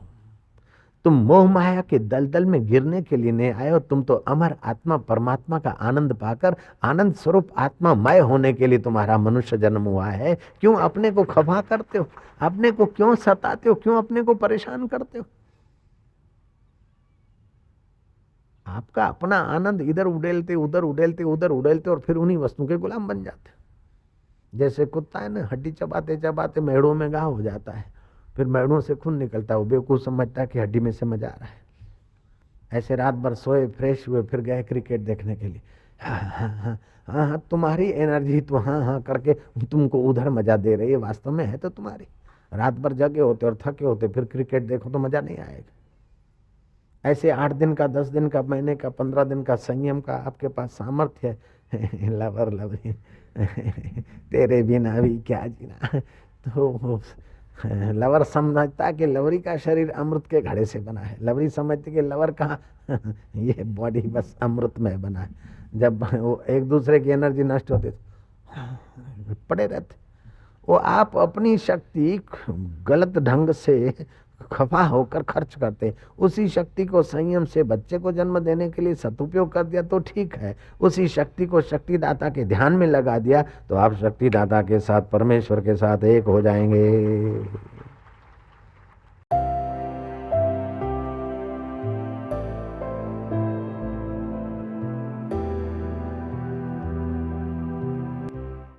तुम मोह माया के दलदल में गिरने के लिए नहीं आए हो। तुम तो अमर आत्मा परमात्मा का आनंद पाकर आनंद स्वरूप आत्मा मय होने के लिए तुम्हारा मनुष्य जन्म हुआ है। क्यों अपने को खफा करते हो, अपने को क्यों सताते हो, क्यों अपने को परेशान करते हो? आपका अपना आनंद इधर उड़ेलते उधर उड़ेलते उधर उड़ेलते और फिर उन्हीं वस्तु के गुलाम बन जाते। जैसे कुत्ता है ना, हड्डी चबाते चबाते मेड़ों में घाव हो जाता है, फिर मेड़ों से खून निकलता है, वो बेवकूफ समझता है कि हड्डी में से मजा आ रहा है। ऐसे रात भर सोए, फ्रेश हुए, फिर गए क्रिकेट देखने के लिए, हाँ हाँ हाँ हाँ हाँ, तुम्हारी एनर्जी तो हाँ हाँ करके तुमको उधर मजा दे रही है, वास्तव में है तो तुम्हारी। रात भर जगे होते और थके होते, फिर क्रिकेट देखो तो मजा नहीं आएगा। ऐसे 8 दिन का, 10 दिन का, महीने का, 15 दिन का संयम का आपके पास सामर्थ्य है। लवर लवरी तेरे बिना भी क्या जीना। तो लवर समझता कि लवरी का शरीर अमृत के घड़े से बना है, लवरी समझती कि लवर का ये बॉडी बस अमृत में बना है। जब वो एक दूसरे की एनर्जी नष्ट होती तो पड़े रहते। वो आप अपनी शक्ति गलत ढंग से खफा होकर खर्च करते, उसी शक्ति को संयम से बच्चे को जन्म देने के लिए सदुपयोग कर दिया तो ठीक है। उसी शक्ति को शक्तिदाता के ध्यान में लगा दिया तो आप शक्तिदाता के साथ, परमेश्वर के साथ एक हो जाएंगे।